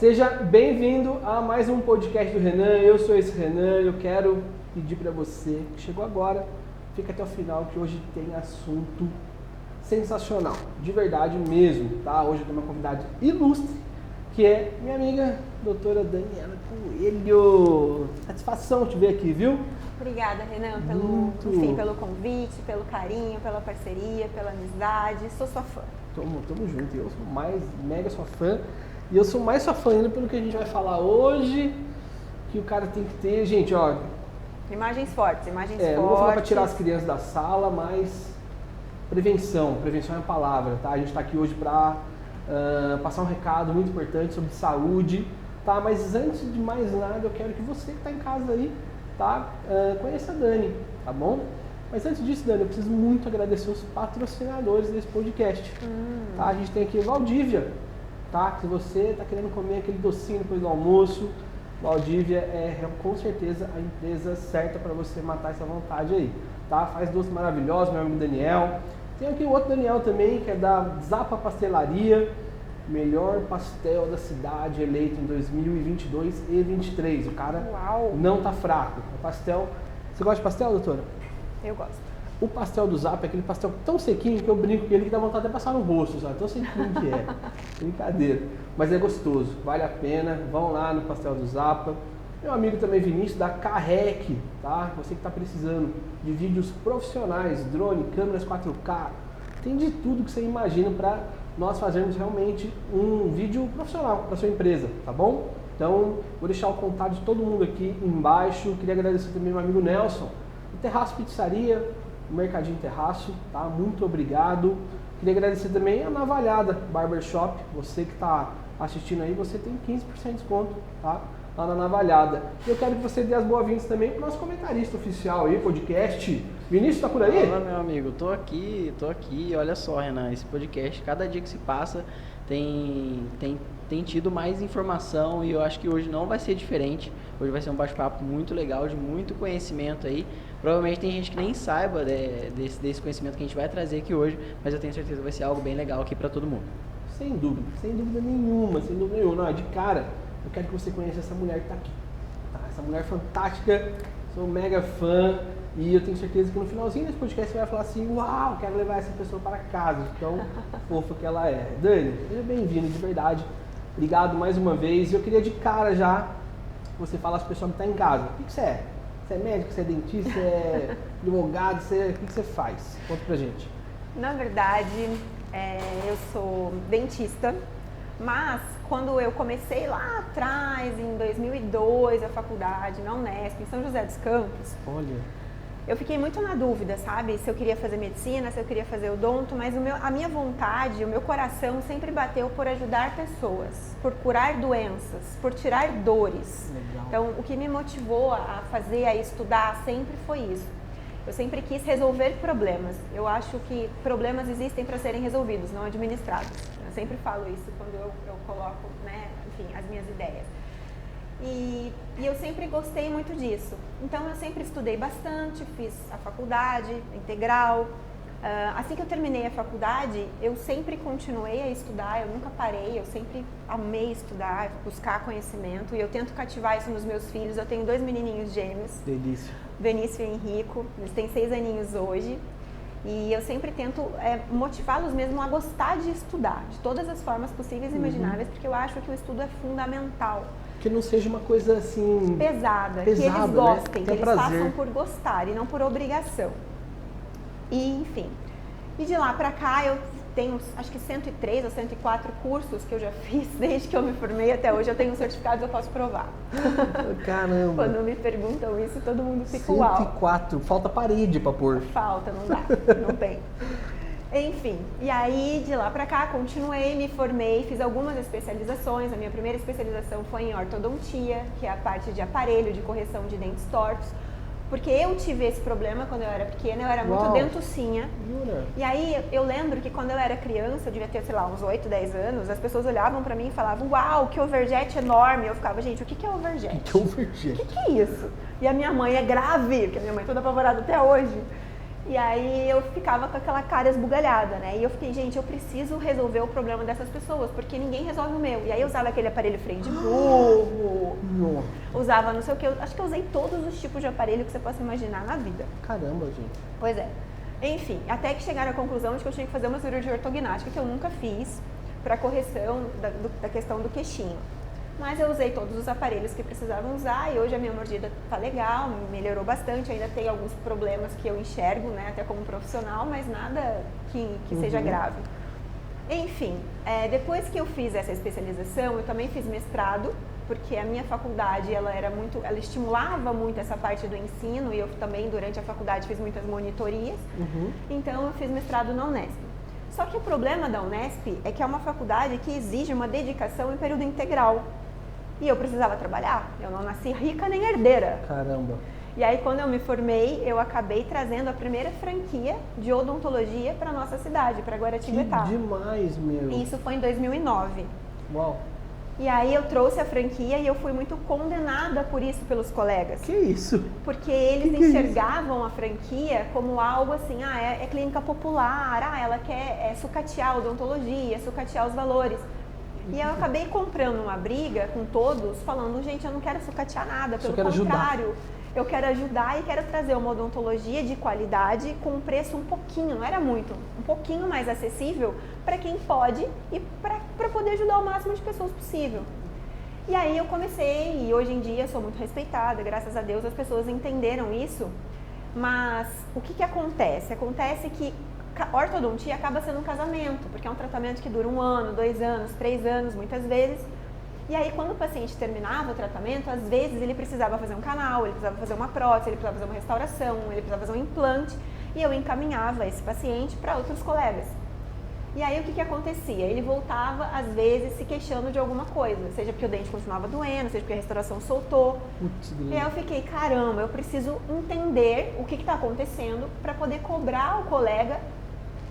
Seja bem-vindo a mais um podcast do Renan. Eu sou esse Renan. Eu quero pedir para você que chegou agora, fica até o final, que hoje tem assunto sensacional, de verdade mesmo, tá? Hoje eu tenho uma convidada ilustre, que é minha amiga, doutora Daniela Coelho. Satisfação te ver aqui, viu? Obrigada, Renan, pelo convite, pelo carinho, pela parceria, pela amizade. Sou sua fã. Tamo junto. Eu sou mega sua fã. E eu sou mais sua fã ainda pelo que a gente vai falar hoje, que o cara tem que ter, gente, ó... Imagens fortes. Não vou falar para tirar as crianças da sala, mas prevenção é a palavra, tá? A gente está aqui hoje para passar um recado muito importante sobre saúde, tá? Mas antes de mais nada, eu quero que você que está em casa aí, tá? Conheça a Dani, tá bom? Mas antes disso, Dani, eu preciso muito agradecer os patrocinadores desse podcast, tá? A gente tem aqui Valdívia, tá? Se você está querendo comer aquele docinho depois do almoço, Valdívia é com certeza a empresa certa para você matar essa vontade aí, tá? Faz doces maravilhosos, meu amigo Daniel. Tem aqui o outro Daniel também, que é da Zapa Pastelaria, melhor pastel da cidade, eleito em 2022 e 2023. O cara não tá fraco. O pastel... Você gosta de pastel, doutora? Eu gosto. O pastel do Zap é aquele pastel tão sequinho que eu brinco com ele que dá vontade de passar no rosto, sabe? Tão sequinho que é. Brincadeira. Mas é gostoso, vale a pena. Vão lá no pastel do Zapa. Meu amigo também Vinícius da Carrec, tá? Você que está precisando de vídeos profissionais, drone, câmeras 4K, tem de tudo que você imagina para nós fazermos realmente um vídeo profissional para sua empresa, tá bom? Então, vou deixar o contato de todo mundo aqui embaixo. Queria agradecer também meu amigo Nelson, o Terraço Pizzaria, o Mercadinho Terraço, tá? Muito obrigado. Queria agradecer também a Navalhada Barbershop. Você que está assistindo aí, você tem 15% de desconto, tá? Lá na Navalhada. E eu quero que você dê as boas-vindas também para o nosso comentarista oficial aí, podcast. Vinícius, tá por aí? Fala, meu amigo, tô aqui. Olha só, Renan, esse podcast, cada dia que se passa, tem tido mais informação e eu acho que hoje não vai ser diferente. Hoje vai ser um bate-papo muito legal, de muito conhecimento aí. Provavelmente tem gente que nem saiba desse conhecimento que a gente vai trazer aqui hoje, mas eu tenho certeza que vai ser algo bem legal aqui para todo mundo. Sem dúvida nenhuma. Não, de cara, eu quero que você conheça essa mulher que tá aqui. Tá? Essa mulher fantástica, sou mega fã e eu tenho certeza que no finalzinho desse podcast você vai falar assim: uau, quero levar essa pessoa para casa, tão fofa que ela é. Dani, seja bem-vinda, de verdade. Obrigado mais uma vez. Eu queria de cara já que você falasse para o pessoal que está em casa: o que você é? Você é médico, você é dentista, você é advogado, o que você faz? Conta pra gente. Na verdade, eu sou dentista, mas quando eu comecei lá atrás, em 2002, a faculdade na Unesp, em São José dos Campos, eu fiquei muito na dúvida, sabe? Se eu queria fazer medicina, se eu queria fazer odonto, mas a minha vontade, o meu coração sempre bateu por ajudar pessoas, por curar doenças, por tirar dores. Legal. Então, o que me motivou a fazer, a estudar, sempre foi isso. Eu sempre quis resolver problemas. Eu acho que problemas existem para serem resolvidos, não administrados. Eu sempre falo isso quando eu coloco, né, enfim, as minhas ideias. E eu sempre gostei muito disso. Então, eu sempre estudei bastante, fiz a faculdade integral. Assim que eu terminei a faculdade, eu sempre continuei a estudar, eu nunca parei, eu sempre amei estudar, buscar conhecimento. E eu tento cativar isso nos meus filhos. Eu tenho 2 menininhos gêmeos. Delícia. Vinícius e Henrico, eles têm 6 aninhos hoje. E eu sempre tento motivá-los mesmo a gostar de estudar, de todas as formas possíveis e imagináveis, porque eu acho que o estudo é fundamental. Que não seja uma coisa assim... Pesada, que eles gostem, né? que eles façam por gostar e não por obrigação. E, enfim, e de lá pra cá eu tenho acho que 103 ou 104 cursos que eu já fiz desde que eu me formei até hoje. Eu tenho um certificado que eu posso provar. Caramba! Quando me perguntam isso, todo mundo fica uau. 104, falta parede pra pôr. Falta, não dá, não tem. Enfim, e aí de lá pra cá continuei, me formei, fiz algumas especializações. A minha primeira especialização foi em ortodontia, que é a parte de aparelho de correção de dentes tortos. Porque eu tive esse problema quando eu era pequena, eu era muito dentucinha. Jura? E aí eu lembro que quando eu era criança, eu devia ter, sei lá, uns 8, 10 anos, as pessoas olhavam pra mim e falavam: uau, que overjet enorme. Eu ficava: gente, o que é overjet? Que overjet? O que é isso? E a minha mãe é grave, porque a minha mãe é toda apavorada até hoje. E aí eu ficava com aquela cara esbugalhada, né? E eu fiquei, gente, eu preciso resolver o problema dessas pessoas, porque ninguém resolve o meu. E aí eu usava aquele aparelho freio de burro, usava não sei o que, acho que eu usei todos os tipos de aparelho que você possa imaginar na vida. Caramba, gente. Pois é. Enfim, até que chegaram à conclusão de que eu tinha que fazer uma cirurgia ortognática, que eu nunca fiz, para correção da questão do queixinho. Mas eu usei todos os aparelhos que precisavam usar e hoje a minha mordida tá legal, melhorou bastante, ainda tem alguns problemas que eu enxergo, né, até como profissional, mas nada que seja grave. Enfim, depois que eu fiz essa especialização, eu também fiz mestrado, porque a minha faculdade, ela estimulava muito essa parte do ensino e eu também, durante a faculdade, fiz muitas monitorias, então eu fiz mestrado na Unesp. Só que o problema da Unesp é que é uma faculdade que exige uma dedicação em período integral. E eu precisava trabalhar, eu não nasci rica nem herdeira. Caramba. E aí, quando eu me formei, eu acabei trazendo a primeira franquia de odontologia para nossa cidade, para Guaratinguetá. Que demais, meu. Isso foi em 2009. Uau. E aí eu trouxe a franquia e eu fui muito condenada por isso pelos colegas. Que isso? Porque eles Que enxergavam a franquia como algo assim, é clínica popular, ela quer sucatear a odontologia, sucatear os valores. E eu acabei comprando uma briga com todos, falando, gente, eu não quero sucatear nada, pelo contrário, eu quero ajudar e quero trazer uma odontologia de qualidade com um preço um pouquinho, não era muito, um pouquinho mais acessível para quem pode e para poder ajudar o máximo de pessoas possível. E aí eu comecei e hoje em dia sou muito respeitada, graças a Deus as pessoas entenderam isso, mas o que acontece? Acontece que ortodontia acaba sendo um casamento, porque é um tratamento que dura 1 ano, 2 anos, 3 anos, muitas vezes. E aí, quando o paciente terminava o tratamento, às vezes ele precisava fazer um canal, ele precisava fazer uma prótese, ele precisava fazer uma restauração, ele precisava fazer um implante, e eu encaminhava esse paciente para outros colegas. E aí, o que acontecia? Ele voltava, às vezes, se queixando de alguma coisa, seja porque o dente continuava doendo, seja porque a restauração soltou. E aí eu fiquei, caramba, eu preciso entender o que está acontecendo para poder cobrar o colega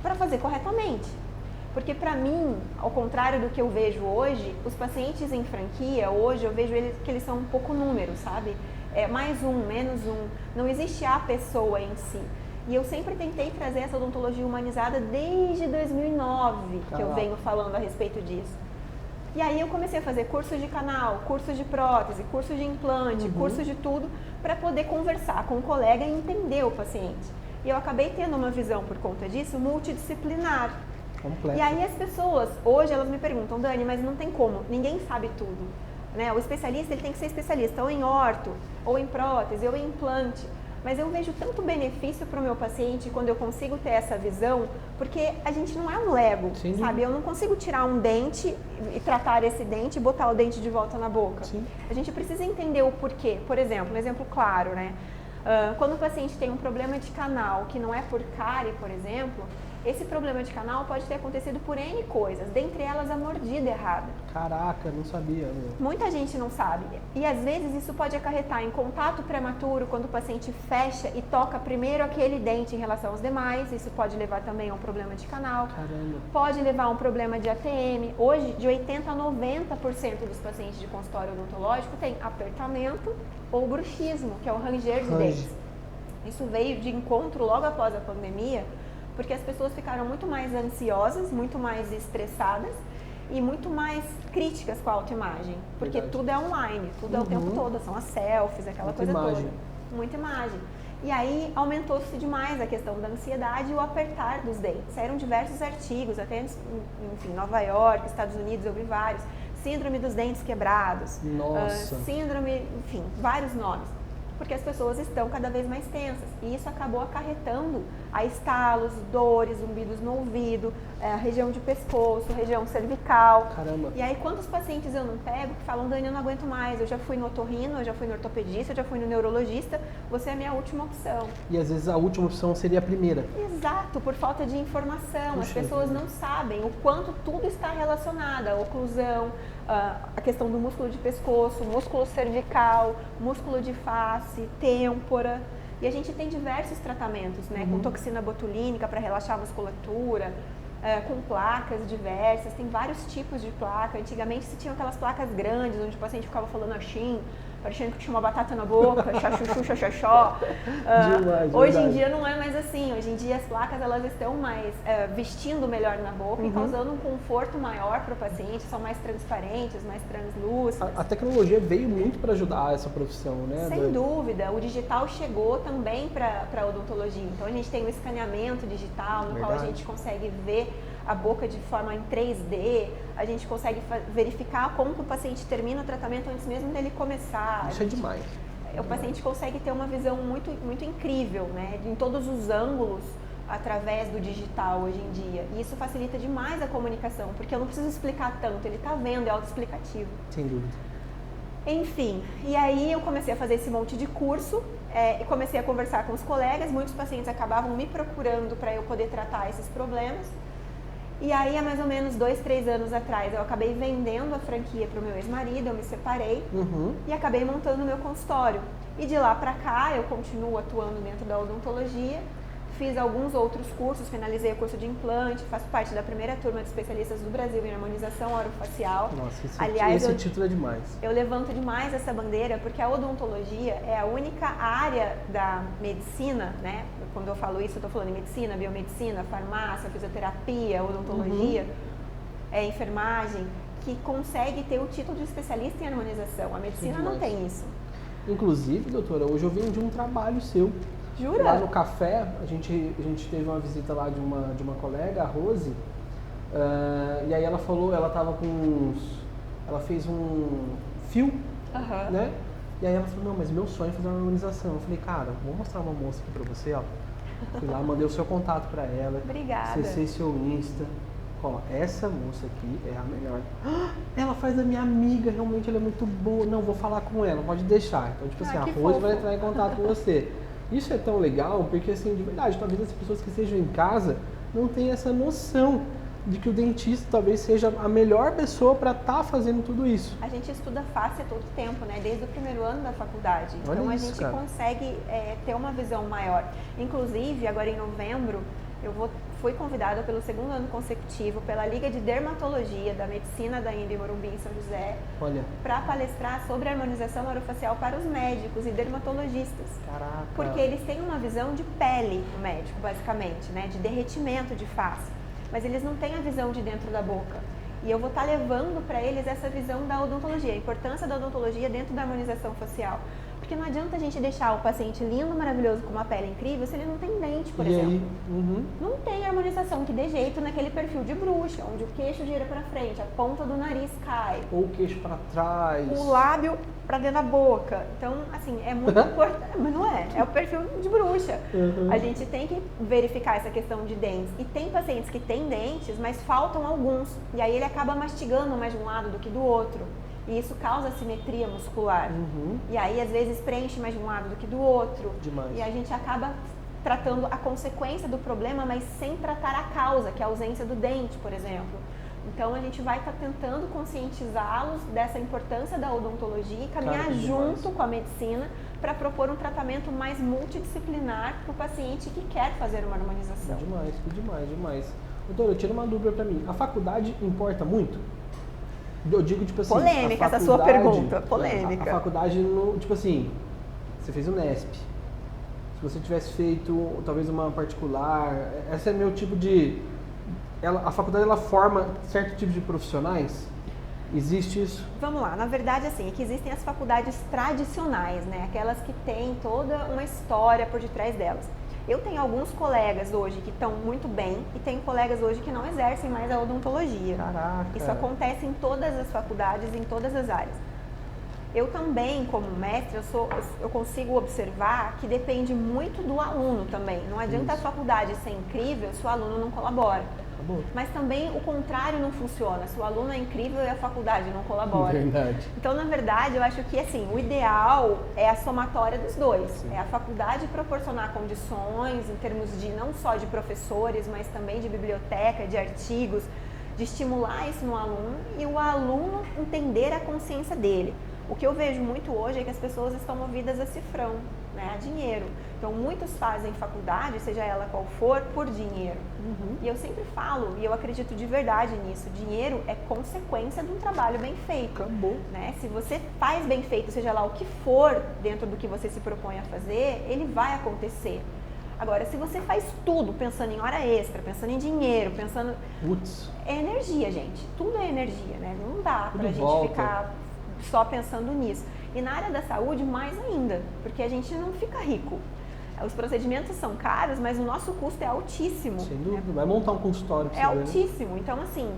para fazer corretamente. Porque para mim, ao contrário do que eu vejo hoje, os pacientes em franquia, hoje eu vejo que eles são um pouco números, sabe? É mais um, menos um, não existe a pessoa em si. E eu sempre tentei trazer essa odontologia humanizada desde 2009, que eu venho falando a respeito disso. E aí eu comecei a fazer cursos de canal, cursos de prótese, cursos de implante, cursos de tudo, para poder conversar com o colega e entender o paciente. E eu acabei tendo uma visão, por conta disso, multidisciplinar. Completo. E aí as pessoas, hoje elas me perguntam, Dani, mas não tem como, ninguém sabe tudo. Né? O especialista ele tem que ser especialista ou em orto, ou em prótese, ou em implante. Mas eu vejo tanto benefício para o meu paciente quando eu consigo ter essa visão, porque a gente não é um Lego, Sim. sabe? Eu não consigo tirar um dente e tratar esse dente e botar o dente de volta na boca. Sim. A gente precisa entender o porquê. Por exemplo, um exemplo claro, né? Quando o paciente tem um problema de canal que não é por cárie, por exemplo, esse problema de canal pode ter acontecido por N coisas, dentre elas a mordida errada. Caraca, não sabia, meu. Muita gente não sabe. E às vezes isso pode acarretar em contato prematuro, quando o paciente fecha e toca primeiro aquele dente em relação aos demais. Isso pode levar também a um problema de canal. Caramba. Pode levar a um problema de ATM. Hoje, de 80% a 90% dos pacientes de consultório odontológico tem apertamento ou bruxismo, que é o ranger de dentes. Isso veio de encontro logo após a pandemia, porque as pessoas ficaram muito mais ansiosas, muito mais estressadas e muito mais críticas com a autoimagem, porque Verdade. tudo é online, tudo é o tempo todo, são as selfies, aquela Muita coisa imagem. toda, muita imagem. E aí aumentou-se demais a questão da ansiedade e o apertar dos dentes. Saíram diversos artigos, até enfim, Nova York, Estados Unidos, eu vi vários. Síndrome dos dentes quebrados, Nossa. síndrome, enfim, vários nomes. Porque as pessoas estão cada vez mais tensas. E isso acabou acarretando a estalos, dores, zumbidos no ouvido, região de pescoço, região cervical. Caramba. E aí, quantos pacientes eu não pego que falam, Dani, eu não aguento mais, eu já fui no otorrino, eu já fui no ortopedista, eu já fui no neurologista, você é a minha última opção. E às vezes a última opção seria a primeira. Exato, por falta de informação. Puxa As pessoas vida. não sabem o quanto tudo está relacionado, a oclusão, a questão do músculo de pescoço, músculo cervical, músculo de face, têmpora. E a gente tem diversos tratamentos, né? Com toxina botulínica para relaxar a musculatura, com placas diversas, tem vários tipos de placa. Antigamente se tinham aquelas placas grandes, onde o paciente ficava falando assim, parecendo que tinha uma batata na boca, chachuchu, xaxaxó. Hoje em dia não é mais assim, hoje em dia as placas elas estão mais vestindo melhor na boca e causando um conforto maior para o paciente, são mais transparentes, mais translúcidas. A tecnologia veio muito para ajudar essa profissão, né? Sem dúvida, o digital chegou também para a odontologia, então a gente tem o escaneamento digital, no qual a gente consegue ver a boca de forma em 3D, a gente consegue verificar como que o paciente termina o tratamento antes mesmo dele começar. Isso é demais. O paciente consegue ter uma visão muito, muito incrível, né, em todos os ângulos, através do digital hoje em dia. E isso facilita demais a comunicação, porque eu não preciso explicar tanto, ele está vendo, é autoexplicativo. Sem dúvida. Enfim, e aí eu comecei a fazer esse monte de curso, e comecei a conversar com os colegas, muitos pacientes acabavam me procurando para eu poder tratar esses problemas. E aí, há mais ou menos 2, 3 anos atrás, eu acabei vendendo a franquia para o meu ex-marido, eu me separei e acabei montando o meu consultório. E de lá para cá, eu continuo atuando dentro da odontologia, fiz alguns outros cursos, finalizei o curso de implante, faço parte da primeira turma de especialistas do Brasil em harmonização orofacial. Nossa, Aliás, esse título é demais. Eu levanto demais essa bandeira porque a odontologia é a única área da medicina, né? Quando eu falo isso, eu estou falando em medicina, biomedicina, farmácia, fisioterapia, odontologia, enfermagem, que consegue ter o título de especialista em harmonização. A medicina não tem isso. Inclusive, doutora, hoje eu venho de um trabalho seu. Jura? Lá no café, a gente teve uma visita lá de uma colega, a Rose, e aí ela falou, ela tava com ela fez um fio, né? E aí ela falou, não, mas meu sonho é fazer uma harmonização. Eu falei, cara, vou mostrar uma moça aqui pra você, ó. Fui lá, mandei o seu contato pra ela. Obrigada. Acessei seu Insta. Ó, essa moça aqui é a melhor. Ela faz a minha amiga, realmente ela é muito boa. Não, vou falar com ela, pode deixar. Então, tipo assim, a Rose vai entrar em contato com você. Isso é tão legal, porque assim, de verdade, talvez as pessoas que estejam em casa não tenham essa noção de que o dentista talvez seja a melhor pessoa para estar fazendo tudo isso. A gente estuda face a todo tempo, né? Desde o primeiro ano da faculdade. Então a gente consegue ter uma visão maior. Inclusive, agora em novembro, fui convidada pelo 2º ano consecutivo pela Liga de Dermatologia da Medicina da Anhembi Morumbi em São José para palestrar sobre harmonização orofacial para os médicos e dermatologistas. Caraca! Porque eles têm uma visão de pele, o médico, basicamente, né? De derretimento de face. Mas eles não têm a visão de dentro da boca. E eu vou estar levando para eles essa visão da odontologia, a importância da odontologia dentro da harmonização facial. Porque não adianta a gente deixar o paciente lindo, maravilhoso, com uma pele incrível, se ele não tem dente, por exemplo. Aí? Não tem harmonização que dê jeito naquele perfil de bruxa, onde o queixo gira para frente, a ponta do nariz cai. Ou o queixo para trás. O lábio para dentro da boca. Então, assim, é muito importante, mas não é. É o perfil de bruxa. A gente tem que verificar essa questão de dentes. E tem pacientes que têm dentes, mas faltam alguns. E aí ele acaba mastigando mais de um lado do que do outro. E isso causa assimetria muscular. E aí, às vezes, preenche mais de um lado do que do outro. Demais. E a gente acaba tratando a consequência do problema, mas sem tratar a causa, que é a ausência do dente, por exemplo. Então, a gente vai estar tentando conscientizá-los dessa importância da odontologia e caminhar junto com a medicina para propor um tratamento mais multidisciplinar para o paciente que quer fazer uma harmonização. Demais. Doutora, eu tiro uma dúvida para mim. A faculdade importa muito? Eu digo, tipo assim... Polêmica essa sua pergunta, polêmica. A faculdade, tipo assim, você fez o Nesp. Se você tivesse feito, talvez, uma particular... Esse é meu tipo de... A faculdade, ela forma certo tipo de profissionais? Existe isso? Vamos lá, na verdade, assim, é que existem as faculdades tradicionais, né? Aquelas que têm toda uma história por detrás delas. Eu tenho alguns colegas hoje que estão muito bem e tenho colegas hoje que não exercem mais a odontologia. Caraca! Isso acontece em todas as faculdades, em todas as áreas. Eu também, como mestre, eu consigo observar que depende muito do aluno também. Não adianta a faculdade ser incrível se o aluno não colabora. Mas também o contrário não funciona. Se o aluno é incrível e a faculdade não colabora. Verdade. Então, na verdade, eu acho que assim, o ideal é a somatória dos dois. Sim. É a faculdade proporcionar condições em termos de não só de professores, mas também de biblioteca, de artigos, de estimular isso no aluno e o aluno entender a consciência dele. O que eu vejo muito hoje é que as pessoas estão movidas a cifrão, né, a dinheiro. Então, muitos fazem faculdade, seja ela qual for, por dinheiro. E eu sempre falo, e eu acredito de verdade nisso, dinheiro é consequência de um trabalho bem feito. Acabou. Né? Se você faz bem feito, seja lá o que for, dentro do que você se propõe a fazer, ele vai acontecer. Agora, se você faz tudo pensando em hora extra, pensando em dinheiro, pensando... Putz. É energia, gente. Tudo é energia, né? Não dá pra gente ficar só pensando nisso. E na área da saúde, mais ainda, porque a gente não fica rico. Os procedimentos são caros, mas o nosso custo é altíssimo. Sem dúvida. Vai montar um consultório pra É você ver, né? altíssimo. Então, assim,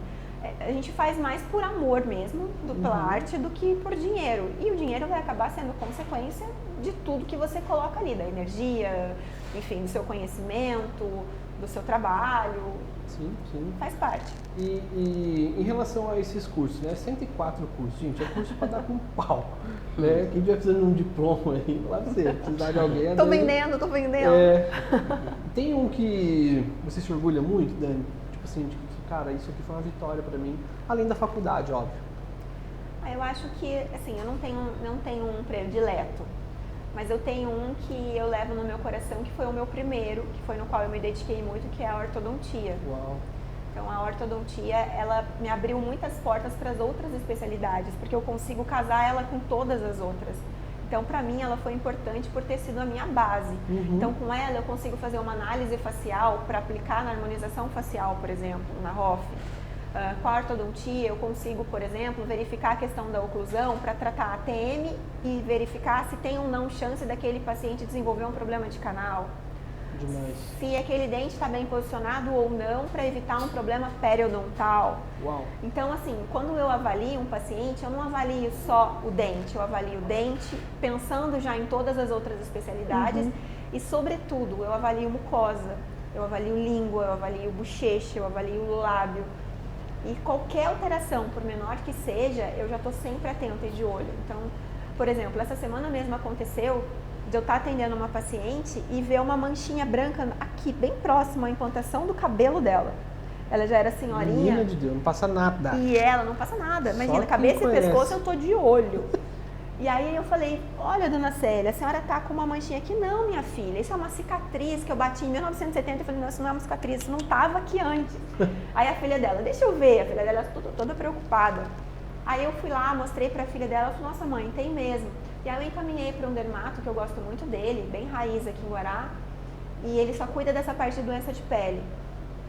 a gente faz mais por amor mesmo, pela arte, do que por dinheiro. E o dinheiro vai acabar sendo consequência de tudo que você coloca ali, da energia, enfim, do seu conhecimento, do seu trabalho. Sim, sim. Faz parte. E em relação a esses cursos, né? 104 cursos, gente, é curso para dar com pau, né? Quem já precisando de um diploma aí, lá pra você, precisar de alguém... Tô vendendo. Tem um que você se orgulha muito, Dani? Tipo assim, cara, isso aqui foi uma vitória para mim, além da faculdade, óbvio. Eu acho que, assim, eu não tenho um predileto, mas eu tenho um que eu levo no meu coração, que foi o meu primeiro, que foi no qual eu me dediquei muito, que é a ortodontia. Uau. Então, a ortodontia, ela me abriu muitas portas para as outras especialidades, porque eu consigo casar ela com todas as outras. Então, para mim, ela foi importante por ter sido a minha base. Então, com ela, eu consigo fazer uma análise facial para aplicar na harmonização facial, por exemplo, na ROF. Com a ortodontia, eu consigo, por exemplo, verificar a questão da oclusão para tratar a TM e verificar se tem ou não chance daquele paciente desenvolver um problema de canal. Demais. Se aquele dente está bem posicionado ou não para evitar um problema periodontal. Uau. Então, assim, quando eu avalio um paciente, eu não avalio só o dente, eu avalio o dente pensando já em todas as outras especialidades e, sobretudo, eu avalio mucosa, eu avalio língua, eu avalio bochecha, eu avalio lábio. E qualquer alteração, por menor que seja, eu já estou sempre atenta e de olho. Então, por exemplo, essa semana mesmo aconteceu de eu estar atendendo uma paciente e ver uma manchinha branca aqui, bem próxima à implantação do cabelo dela. Ela já era senhorinha. Menina de Deus, não passa nada. E ela não passa nada. Imagina, Só cabeça quem e conhece. pescoço eu tô de olho. E aí eu falei, olha, dona Célia, a senhora tá com uma manchinha aqui. Não, minha filha, isso é uma cicatriz que eu bati em 1970. Eu falei, não, isso não é uma cicatriz, isso não tava aqui antes. Aí a filha dela, deixa eu ver. A filha dela toda preocupada. Aí eu fui lá, mostrei pra filha dela, ela falou, nossa mãe, tem mesmo. E aí eu encaminhei para um dermato, que eu gosto muito dele, bem raiz aqui em Guará, e ele só cuida dessa parte de doença de pele.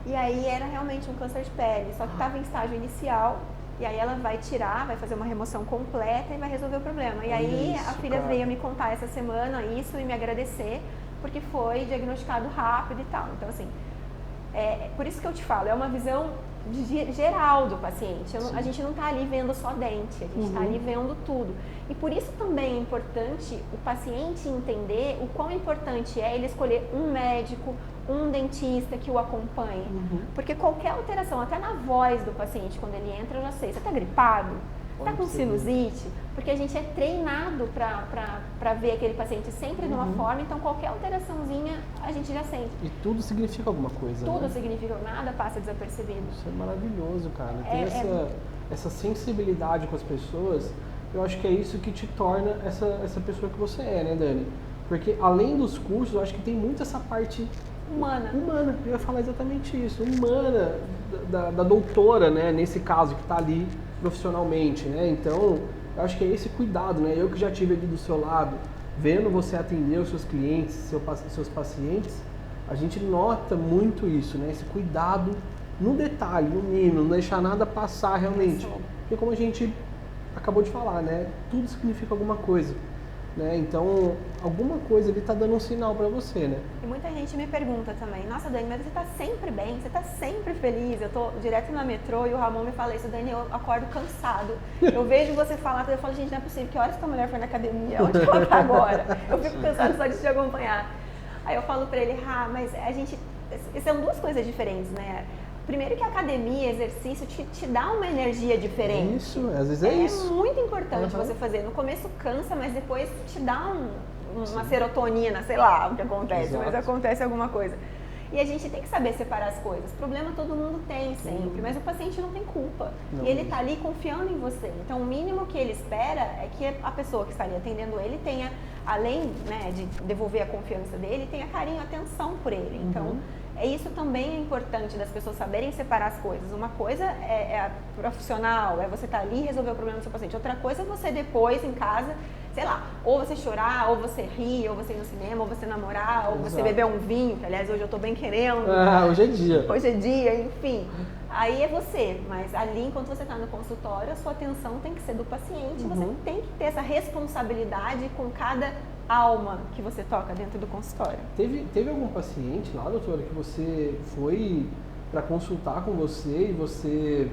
E aí era realmente um câncer de pele, só que estava em estágio inicial, e aí ela vai tirar, vai fazer uma remoção completa e vai resolver o problema. E aí a filha veio me contar essa semana isso e me agradecer, porque foi diagnosticado rápido e tal. Então, assim, por isso que eu te falo, é uma visão geral do paciente. A gente não está ali vendo só dente, a gente está ali vendo tudo. E por isso também é importante o paciente entender o quão importante é ele escolher um médico, um dentista que o acompanhe. Porque qualquer alteração, até na voz do paciente, quando ele entra, eu já sei, você está gripado? Está com sinusite? Porque a gente é treinado para ver aquele paciente sempre de uma forma, então qualquer alteraçãozinha a gente já sente. E tudo significa alguma coisa, Tudo né? significa, nada passa desapercebido. Isso é maravilhoso, cara. Ter essa sensibilidade com as pessoas, eu acho que é isso que te torna essa pessoa que você é, né, Dani? Porque além dos cursos, eu acho que tem muito essa parte humana. Eu ia falar exatamente isso, humana, da doutora, né, nesse caso, que está ali profissionalmente, né? Então, eu acho que é esse cuidado, né? Eu que já tive ali do seu lado, vendo você atender os seus clientes, seus pacientes, a gente nota muito isso, né? Esse cuidado no detalhe, no mínimo, não deixar nada passar realmente. Porque como a gente acabou de falar, né? Tudo significa alguma coisa, né? Então, alguma coisa ali tá dando um sinal para você, né? E muita gente me pergunta também, nossa, Dani, mas você tá sempre bem, você tá sempre feliz. Eu tô direto na metrô e o Ramon me fala isso, Dani, eu acordo cansado. Eu vejo você falar, eu falo, gente, não é possível, que horas que a mulher foi na academia? Onde que ela tá agora? Eu fico cansado só de te acompanhar. Aí eu falo pra ele, mas a gente, são duas coisas diferentes, né? Primeiro que a academia, exercício, te dá uma energia diferente. Isso, às vezes é isso. É muito importante você fazer. No começo cansa, mas depois te dá uma serotonina, sei lá o que acontece, mas acontece alguma coisa. E a gente tem que saber separar as coisas. Problema todo mundo tem sempre, mas o paciente não tem culpa. E ele está ali confiando em você. Então, o mínimo que ele espera é que a pessoa que está ali atendendo ele tenha além, né, de devolver a confiança dele, tenha carinho, atenção por ele. Então, isso também é importante das pessoas saberem separar as coisas. Uma coisa é a profissional, é você estar ali e resolver o problema do seu paciente. Outra coisa é você depois, em casa, sei lá, ou você chorar, ou você rir, ou você ir no cinema, ou você namorar, ou você beber um vinho, que aliás hoje eu tô bem querendo. Hoje é dia. Hoje é dia, enfim. Aí é você, mas ali enquanto você está no consultório, a sua atenção tem que ser do paciente, você tem que ter essa responsabilidade com cada alma que você toca dentro do consultório. Teve algum paciente lá, doutora, que você foi para consultar com você e você,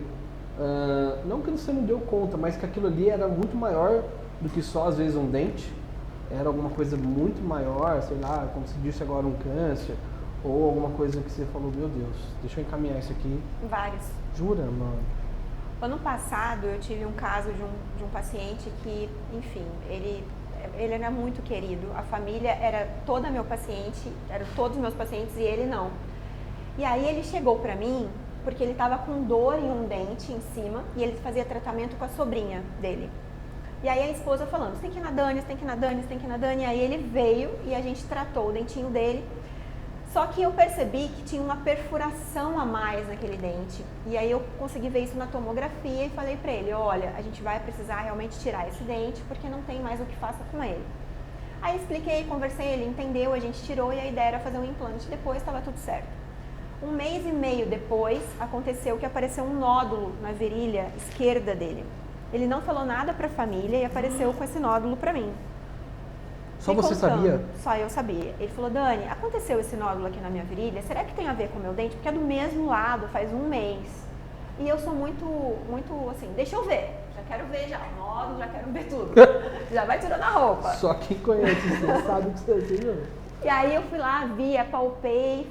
não que você não deu conta, mas que aquilo ali era muito maior do que só às vezes um dente? Era alguma coisa muito maior, sei lá, como se disse agora, um câncer, ou alguma coisa que você falou, meu Deus, deixa eu encaminhar isso aqui. Vários. Jura, mano? Ano passado eu tive um caso de um paciente que, enfim, ele era muito querido. A família era toda meu paciente, eram todos meus pacientes e ele não. E aí ele chegou pra mim porque ele estava com dor em um dente em cima e ele fazia tratamento com a sobrinha dele. E aí a esposa falando, você tem que ir na Dani, você tem que ir na Dani, você tem que ir na Dani. E aí ele veio e a gente tratou o dentinho dele. Só que eu percebi que tinha uma perfuração a mais naquele dente. E aí eu consegui ver isso na tomografia e falei pra ele, olha, a gente vai precisar realmente tirar esse dente porque não tem mais o que faça com ele. Aí expliquei, conversei, ele entendeu, a gente tirou e a ideia era fazer um implante. Depois estava tudo certo. 1 mês e meio depois, aconteceu que apareceu um nódulo na virilha esquerda dele. Ele não falou nada pra família e apareceu com esse nódulo pra mim. Só você sabia? Só eu sabia. Ele falou, Dani, aconteceu esse nódulo aqui na minha virilha, será que tem a ver com o meu dente? Porque é do mesmo lado, faz 1 mês. E eu sou muito assim, deixa eu ver. Já quero ver já o nódulo, já quero ver tudo. Já vai tirando a roupa. Só quem conhece você sabe o que você viu. E aí eu fui lá, vi, apalpei,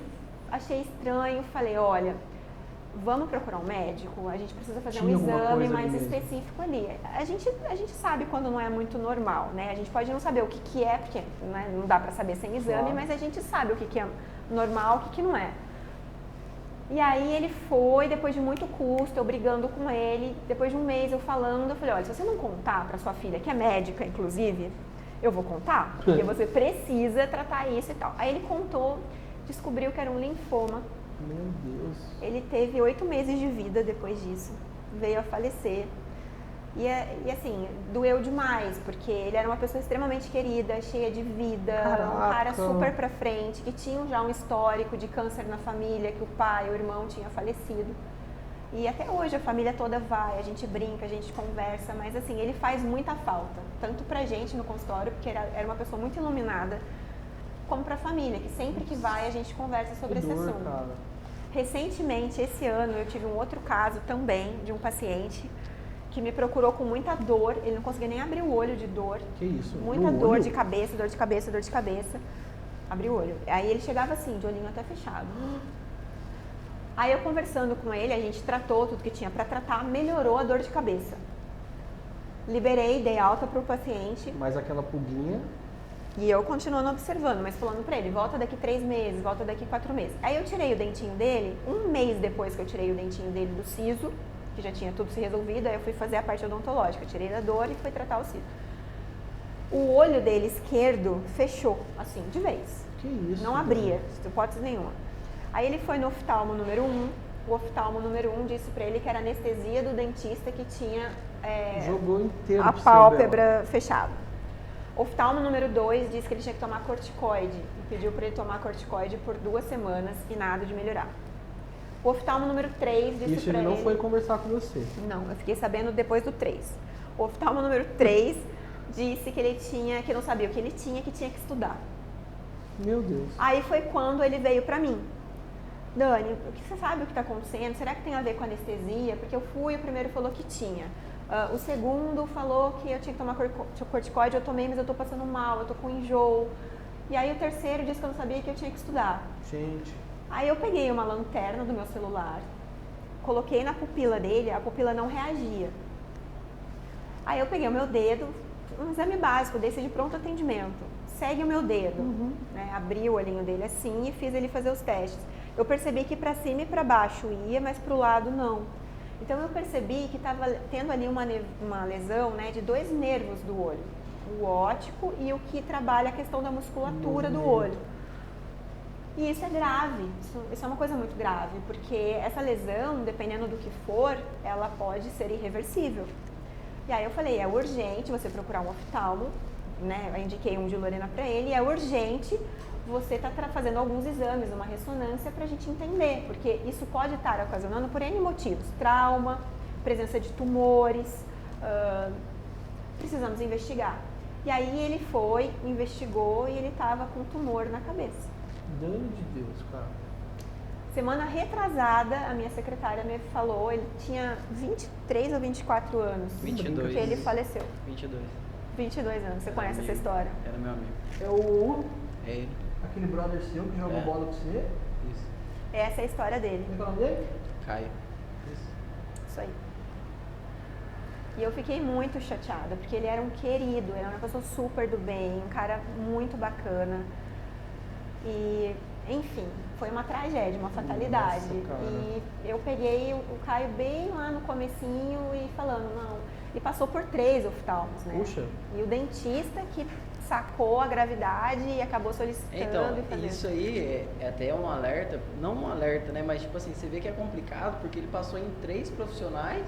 achei estranho, falei, olha, vamos procurar um médico, a gente precisa fazer um exame mais específico ali. A gente sabe quando não é muito normal, né? A gente pode não saber o que é, porque né, não dá pra saber sem exame, mas a gente sabe o que é normal, o que não é. E aí ele foi, depois de muito custo, eu brigando com ele, depois de 1 mês eu falando, eu falei, olha, se você não contar pra sua filha, que é médica, inclusive, eu vou contar, porque você precisa tratar isso e tal. Aí ele contou, descobriu que era um linfoma. Meu Deus. Ele teve 8 meses de vida depois disso, veio a falecer. E assim, doeu demais, porque ele era uma pessoa extremamente querida, cheia de vida, um cara super pra frente, que tinha já um histórico de câncer na família, que o pai, o irmão tinha falecido. E até hoje a família toda vai, a gente brinca, a gente conversa, mas assim, ele faz muita falta, tanto pra gente no consultório, porque era uma pessoa muito iluminada, como pra família, que sempre que vai a gente conversa sobre esse assunto. Cara. Recentemente, esse ano, eu tive um outro caso também de um paciente que me procurou com muita dor, ele não conseguia nem abrir o olho de dor. Que isso? Muita dor de cabeça, dor de cabeça, dor de cabeça. Abriu o olho. Aí ele chegava assim, de olhinho até fechado. Aí eu conversando com ele, a gente tratou tudo que tinha pra tratar, melhorou a dor de cabeça. Liberei, dei alta pro paciente. Mas aquela pulguinha... E eu continuando observando, mas falando pra ele, volta daqui 3 meses, volta daqui 4 meses. Aí eu tirei o dentinho dele, 1 mês depois que eu tirei o dentinho dele do siso, que já tinha tudo se resolvido, aí eu fui fazer a parte odontológica, tirei da dor e fui tratar o siso. O olho dele esquerdo fechou, assim, de vez. Que isso? Não abria, hipótese nenhuma. Aí ele foi no oftalmo número 1, o oftalmo número 1 disse pra ele que era anestesia do dentista que tinha jogou inteiro a pálpebra fechada. O oftalmo número 2 disse que ele tinha que tomar corticoide e pediu para ele tomar corticoide por 2 semanas e nada de melhorar. O oftalmo número 3 disse isso para ele... Isso ele não foi conversar com você? Não, eu fiquei sabendo depois do 3. O oftalmo número 3 disse que ele tinha, que não sabia o que ele tinha, que tinha que estudar. Meu Deus. Aí foi quando ele veio para mim. Dani, o que você sabe o que está acontecendo? Será que tem a ver com anestesia? Porque eu fui, o primeiro falou que tinha. O segundo falou que eu tinha que tomar corticoide, eu tomei, mas eu tô passando mal, eu tô com enjoo. E aí o terceiro disse que eu não sabia que eu tinha que estudar. Gente. Aí eu peguei uma lanterna do meu celular, coloquei na pupila dele, a pupila não reagia. Aí eu peguei o meu dedo, um exame básico desse de pronto atendimento. Segue o meu dedo, né? Abri o olhinho dele assim e fiz ele fazer os testes. Eu percebi que para cima e para baixo ia, mas para o lado não. Então eu percebi que estava tendo ali uma lesão, né, de 2 nervos do olho. o óptico e o que trabalha a questão da musculatura do olho. E isso é grave, isso é uma coisa muito grave, porque essa lesão, dependendo do que for, ela pode ser irreversível. E aí eu falei, é urgente você procurar um oftalmo, né? Eu indiquei um de Lorena para ele, e é urgente você estar fazendo alguns exames, uma ressonância para a gente entender, porque isso pode estar ocasionando por N motivos, trauma, presença de tumores, precisamos investigar. E aí ele foi, investigou e ele estava com tumor na cabeça. Dano de Deus, cara. Semana retrasada, a minha secretária me falou, ele tinha 23 ou 24 anos. 22. Que ele faleceu. 22. 22 anos, você Era conhece amigo. essa história? Era meu amigo. É o... É ele. Aquele brother seu que joga É. bola com você. Isso. Essa é a história dele. Como é que é o nome dele? Caio. Isso aí. E eu fiquei muito chateada, porque ele era um querido, ele era uma pessoa super do bem, um cara muito bacana. E, enfim, foi uma tragédia, uma fatalidade. Nossa, cara. E eu peguei o Caio bem lá no comecinho e falando, não, ele passou por 3 oftalmos, né? Puxa. E o dentista que sacou a gravidade e acabou solicitando Então, e fazendo. isso aí é até um alerta, não um alerta, né? Mas tipo assim, você vê que é complicado porque ele passou em 3 profissionais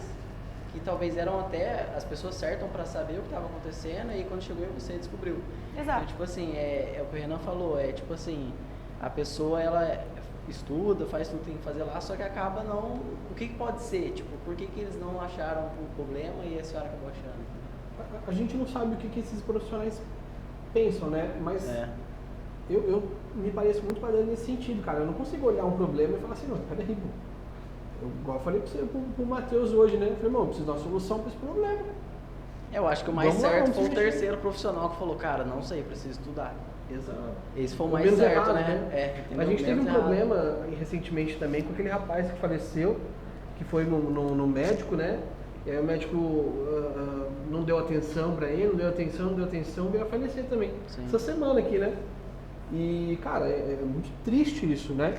que talvez eram até as pessoas certas para saber o que estava acontecendo e quando chegou você descobriu. Exato. Então, tipo assim, é o que o Renan falou, é tipo assim, a pessoa ela estuda, faz tudo que tem que fazer lá, só que acaba não... O que pode ser? Tipo, por que eles não acharam o problema e a senhora acabou achando? A gente não sabe o que esses profissionais pensam, né? Mas eu me pareço muito para ele nesse sentido, cara. Eu não consigo olhar um problema e falar assim, não, peraí, pô. Igual eu falei pro Matheus hoje, né? Eu falei, irmão, eu preciso dar uma solução para esse problema. Eu acho que o mais Vamos lá, certo vamos foi o investir. terceiro profissional que falou, cara, não sei, preciso estudar. Exato. Esse foi o O mais menos certo, errado, né? A gente teve um menos errado. problema recentemente também com aquele rapaz que faleceu, que foi no médico, né? E aí o médico não deu atenção pra ele, não deu atenção, veio a falecer também. Sim. Essa semana aqui, né? E, cara, é muito triste isso, né?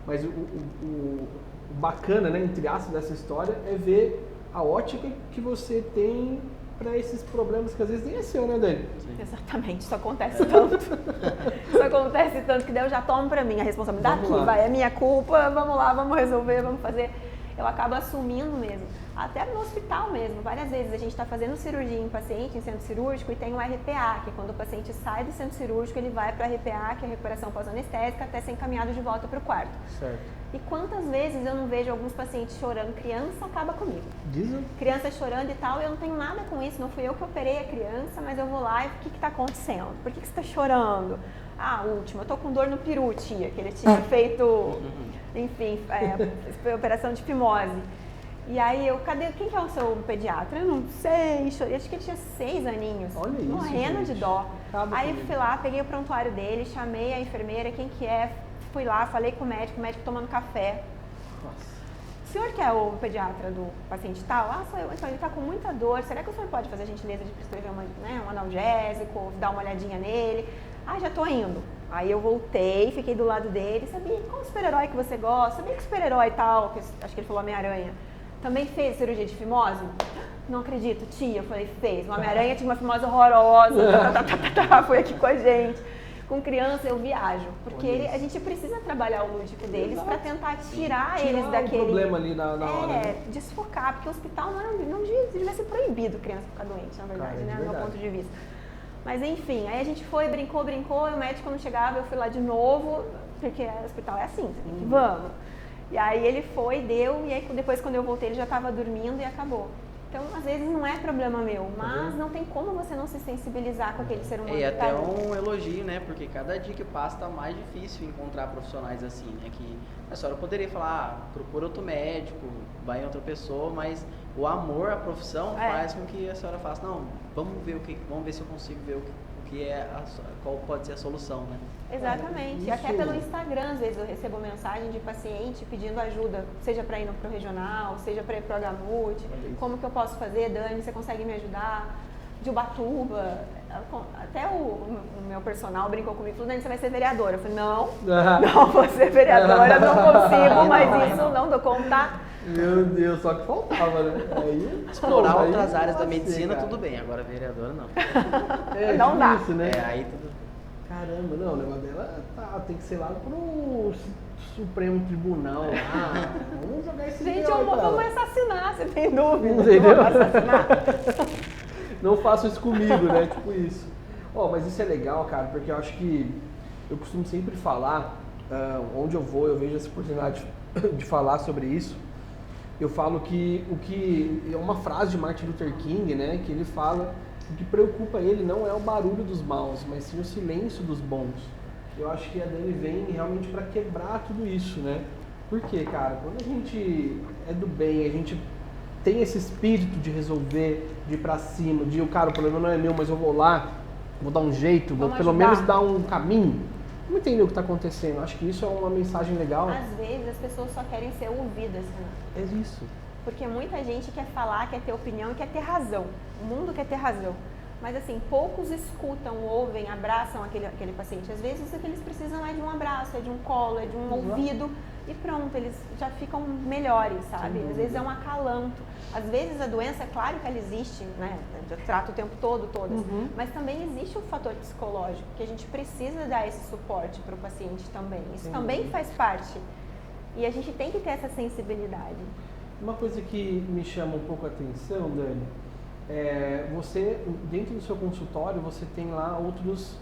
Mas o bacana, né, entre aspas, dessa história é ver a ótica que você tem para esses problemas que às vezes nem é seu, né, Dani? Exatamente, isso acontece tanto. Isso acontece tanto que daí eu já tomo pra mim a responsabilidade. Vamos Aqui, lá. vai, é minha culpa, vamos lá, vamos resolver, vamos fazer. Eu acabo assumindo mesmo. Até no hospital mesmo, várias vezes a gente está fazendo cirurgia em paciente, em centro cirúrgico, e tem um RPA, que é quando o paciente sai do centro cirúrgico, ele vai para a RPA, que é a recuperação pós-anestésica, até ser encaminhado de volta para o quarto. Certo. E quantas vezes eu não vejo alguns pacientes chorando, criança acaba comigo. Diz-o. Criança chorando e tal, eu não tenho nada com isso, não fui eu que operei a criança, mas eu vou lá e o que está acontecendo? Por que você está chorando? Ah, última, eu tô com dor no peru, tia, que ele tinha feito, enfim, foi operação de fimose. E aí eu, quem que é o seu pediatra? Eu não sei, chorei, acho que ele tinha 6 aninhos, Olha isso, morrendo gente. de dó. Acaba Aí comigo. fui lá, peguei o prontuário dele, chamei a enfermeira, quem que é, fui lá, falei com o médico tomando café. Nossa. O senhor que é o pediatra do paciente tal? Ah, sou eu. Então ele está com muita dor. Será que o senhor pode fazer a gentileza de prescrever um analgésico, dar uma olhadinha nele? Ah, já tô indo. Aí eu voltei, fiquei do lado dele. Sabia qual super-herói que você gosta? Sabia que o super-herói tal, que acho que ele falou Homem-Aranha, também fez cirurgia de fimose? Não acredito, tia. Eu falei, fez. O Homem-Aranha tinha uma fimose horrorosa. Foi aqui com a gente. Com criança eu viajo, porque a gente precisa trabalhar o lúdico deles para tentar tirar eles daquele... o problema ali na hora, né? desfocar, porque o hospital não devia ser proibido criança ficar doente, na verdade, Cara, né, de do meu verdade. ponto de vista. Mas enfim, aí a gente foi, brincou, e o médico não chegava, eu fui lá de novo, porque o hospital é assim, você tem que vamos. E aí ele foi, deu, e aí depois quando eu voltei ele já estava dormindo e acabou. Então, às vezes não é problema meu, mas não tem como você não se sensibilizar com aquele ser humano. E que tá até ali. um elogio, né? Porque cada dia que passa tá mais difícil encontrar profissionais assim, né? Que a senhora poderia falar, procura outro médico, vai em outra pessoa, mas o amor à profissão faz com que a senhora faça, não, vamos ver se eu consigo ver o que é qual pode ser a solução, né? Exatamente. Isso. Até pelo Instagram, às vezes eu recebo mensagem de paciente pedindo ajuda, seja para ir pro regional, seja para ir pro HMUT. Como que eu posso fazer, Dani? Você consegue me ajudar? De Ubatuba. Até o meu personal brincou comigo, falou, Dani, você vai ser vereadora. Eu falei, não vou ser vereadora, não consigo, mas isso não dou conta. Meu Deus, só que faltava, né? Aí, Explorar pô, outras aí áreas da não vai ser, medicina, cara. tudo bem. Agora vereadora, não. É, Não tipo dá. isso, né? É, aí tudo... Caramba, não, o negócio dela tem que ser lá pro Supremo Tribunal lá. Vamos jogar esse Gente, BO aí pra vamos ela. assassinar, você tem dúvida? Entendeu? Vamos assassinar. Não façam isso comigo, né? Tipo isso. Ó, mas isso é legal, cara, porque eu acho que eu costumo sempre falar, onde eu vou, eu vejo essa oportunidade de falar sobre isso. Eu falo que o que é uma frase de Martin Luther King, né? Que ele fala que o que preocupa ele não é o barulho dos maus, mas sim o silêncio dos bons. Eu acho que a Dani vem realmente para quebrar tudo isso, né? Por quê, cara? Quando a gente é do bem, a gente tem esse espírito de resolver, de ir pra cima, de, cara, o problema não é meu, mas eu vou lá, vou dar um jeito, vou Vamos pelo ajudar. menos dar um caminho. Vamos entender o que está acontecendo. Acho que isso é uma mensagem legal. Às vezes as pessoas só querem ser ouvidas, né? É isso. Porque muita gente quer falar, quer ter opinião e quer ter razão. O mundo quer ter razão. Mas assim, poucos escutam, ouvem, abraçam aquele paciente. Às vezes o que eles precisam é de um abraço, é de um colo, é de um ouvido e pronto, eles já ficam melhores, sabe? Às vezes é um acalanto. Às vezes a doença, é claro que ela existe, né? Eu trato o tempo todo todas. Mas também existe o fator psicológico, que a gente precisa dar esse suporte para o paciente também. Isso também faz parte. E a gente tem que ter essa sensibilidade. Uma coisa que me chama um pouco a atenção, Dani, você, dentro do seu consultório, você tem lá outros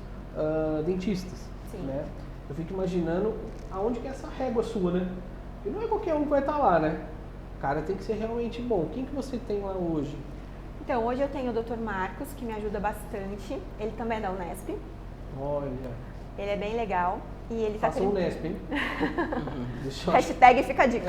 dentistas, Sim. né? Eu fico imaginando aonde que é essa régua sua, né? E não é qualquer um que vai estar lá, né? O cara tem que ser realmente bom. Quem que você tem lá hoje? Então, hoje eu tenho o Dr. Marcos, que me ajuda bastante. Ele também é da Unesp. Olha, Ele é bem legal. E ele tá faça um Unesp, hein? Deixa eu... Hashtag fica a dica.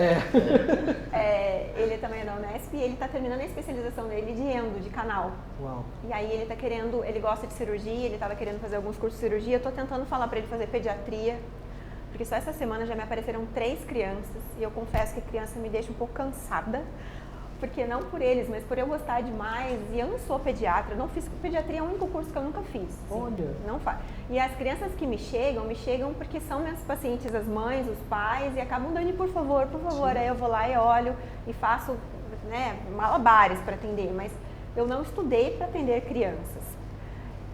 É. Ele também é da Unesp e ele está terminando a especialização dele de endo, de canal. Uau. E aí ele tá querendo, ele gosta de cirurgia, ele estava querendo fazer alguns cursos de cirurgia. Eu tô tentando falar para ele fazer pediatria, porque só essa semana já me apareceram 3 crianças e eu confesso que a criança me deixa um pouco cansada, porque não por eles, mas por eu gostar demais. E eu não sou pediatra, não fiz pediatria, é o único curso que eu nunca fiz. Olha. Não faz. E as crianças que me chegam porque são minhas pacientes, as mães, os pais, e acabam dando, por favor. Sim. Aí eu vou lá e olho e faço, né, malabares para atender, mas eu não estudei para atender crianças.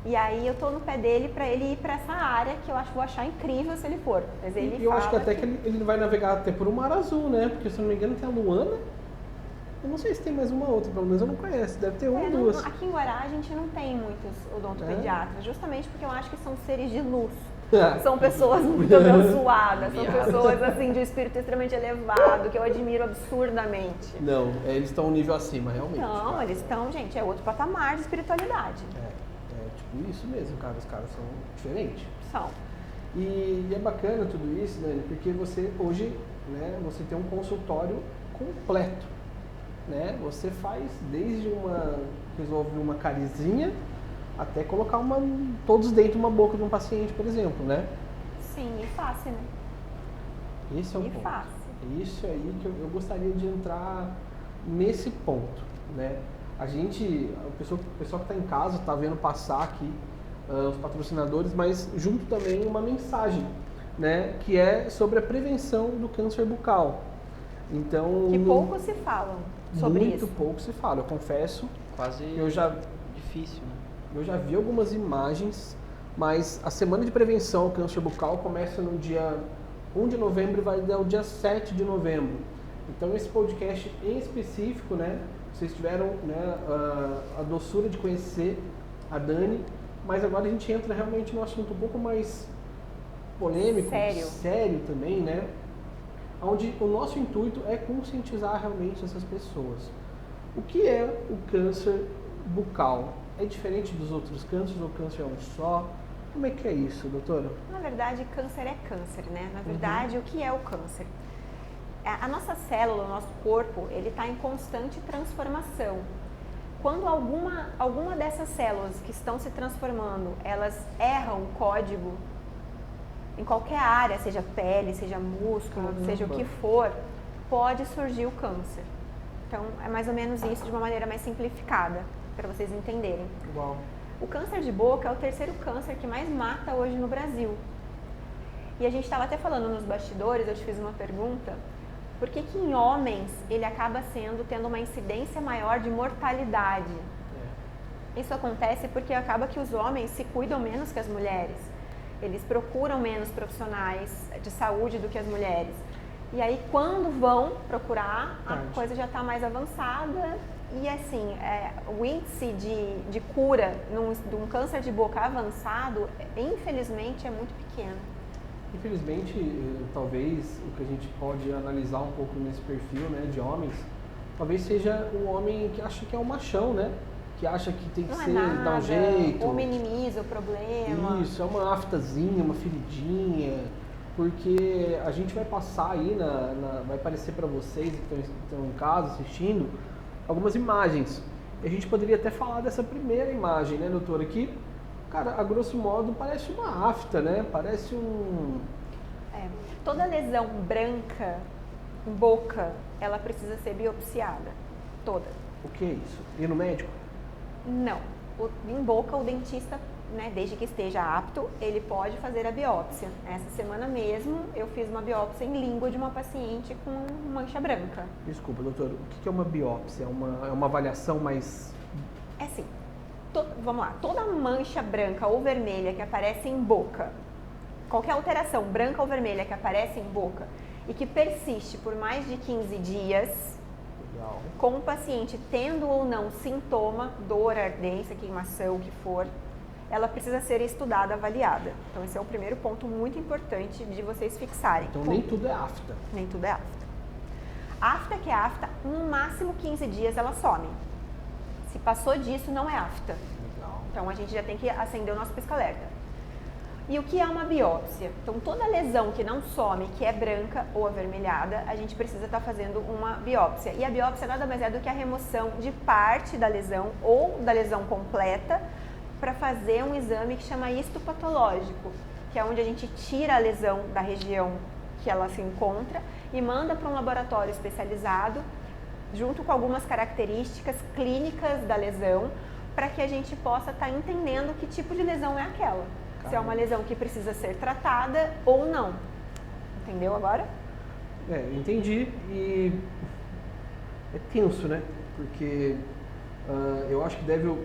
E aí eu tô no pé dele para ele ir para essa área que eu vou achar incrível se ele for. Mas ele E eu acho que fala até que ele vai navegar até por um mar azul, né? Porque se eu não me engano tem a Luana. Eu não sei se tem mais uma outra, pelo menos eu não conheço. Deve ter uma ou duas. Aqui em Guará a gente não tem muitos odontopediatras, justamente porque eu acho que são seres de luz. São pessoas muito abençoadas, são pessoas assim de um espírito extremamente elevado, que eu admiro absurdamente. Não, eles estão um nível acima, realmente. Não, cara. eles estão, gente, é outro patamar de espiritualidade. É tipo isso mesmo, cara. Os caras são diferentes. São. E é bacana tudo isso, Dani, porque você hoje, né, você tem um consultório completo, né? Você faz desde resolve uma carizinha até colocar todos dentro de uma boca de um paciente, por exemplo, né? Sim, e fácil, né? Esse é o E ponto. fácil. É isso aí que eu gostaria de entrar nesse ponto, né? O pessoal que está em casa está vendo passar aqui os patrocinadores, mas junto também uma mensagem, né? Que é sobre a prevenção do câncer bucal. Então, Que pouco se falam sobre muito isso. pouco se fala. Eu confesso, Quase difícil, né? eu já vi algumas imagens, mas a semana de prevenção ao câncer bucal começa no dia 1 de novembro e vai até o dia 7 de novembro. Então esse podcast em específico, né, vocês tiveram, né, a doçura de conhecer a Dani, mas agora a gente entra realmente num assunto um pouco mais polêmico, sério também, né, onde o nosso intuito é conscientizar realmente essas pessoas. O que é o câncer bucal? É diferente dos outros cânceres ou o câncer é um só? Como é que é isso, doutora? Na verdade, câncer é câncer, né? Na verdade, o que é o câncer? A nossa célula, o nosso corpo, ele está em constante transformação. Quando alguma dessas células que estão se transformando, elas erram o código em qualquer área, seja pele, seja músculo, seja o que for, pode surgir o câncer. Então, é mais ou menos isso de uma maneira mais simplificada, para vocês entenderem. Uau. O câncer de boca é o terceiro câncer que mais mata hoje no Brasil. E a gente estava até falando nos bastidores, eu te fiz uma pergunta, Por que que em homens ele acaba tendo uma incidência maior de mortalidade? Isso acontece porque acaba que os homens se cuidam menos que as mulheres. Eles procuram menos profissionais de saúde do que as mulheres. E aí, quando vão procurar, a coisa já está mais avançada. E assim, o índice de cura de um câncer de boca avançado, infelizmente, é muito pequeno. Infelizmente, talvez o que a gente pode analisar um pouco nesse perfil, né, de homens, talvez seja um homem que acha que é um machão, né? Que acha que tem que Não ser, é nada, dar um jeito. ou minimiza o problema. Isso, é uma aftazinha, uma feridinha, porque a gente vai passar aí, vai aparecer para vocês que estão em casa assistindo, algumas imagens. E a gente poderia até falar dessa primeira imagem, né, doutora? Que, cara, a grosso modo parece uma afta, né? Parece um... Toda lesão branca em boca, ela precisa ser biopsiada. Toda. O que é isso? Ir no médico? Não. Em boca, o dentista, né, desde que esteja apto, ele pode fazer a biópsia. Essa semana mesmo, eu fiz uma biópsia em língua de uma paciente com mancha branca. Desculpa, doutor, o que é uma biópsia? É uma avaliação mais... É assim, vamos lá, toda mancha branca ou vermelha que aparece em boca, qualquer alteração branca ou vermelha que aparece em boca e que persiste por mais de 15 dias... com o paciente tendo ou não sintoma, dor, ardência, queimação, o que for, ela precisa ser estudada, avaliada. Então esse é o primeiro ponto muito importante de vocês fixarem. Então nem tudo é afta. Nem tudo é afta. Afta que é afta, no máximo 15 dias ela some. Se passou disso, não é afta. Legal. Então a gente já tem que acender o nosso pisca-alerta. E o que é uma biópsia? Então, toda lesão que não some, que é branca ou avermelhada, a gente precisa estar fazendo uma biópsia. E a biópsia nada mais é do que a remoção de parte da lesão ou da lesão completa para fazer um exame que chama histopatológico, que é onde a gente tira a lesão da região que ela se encontra e manda para um laboratório especializado, junto com algumas características clínicas da lesão, para que a gente possa estar entendendo que tipo de lesão é aquela. Se é uma lesão que precisa ser tratada ou não. Entendeu agora? Entendi. E é tenso, né? Porque eu acho que deve... O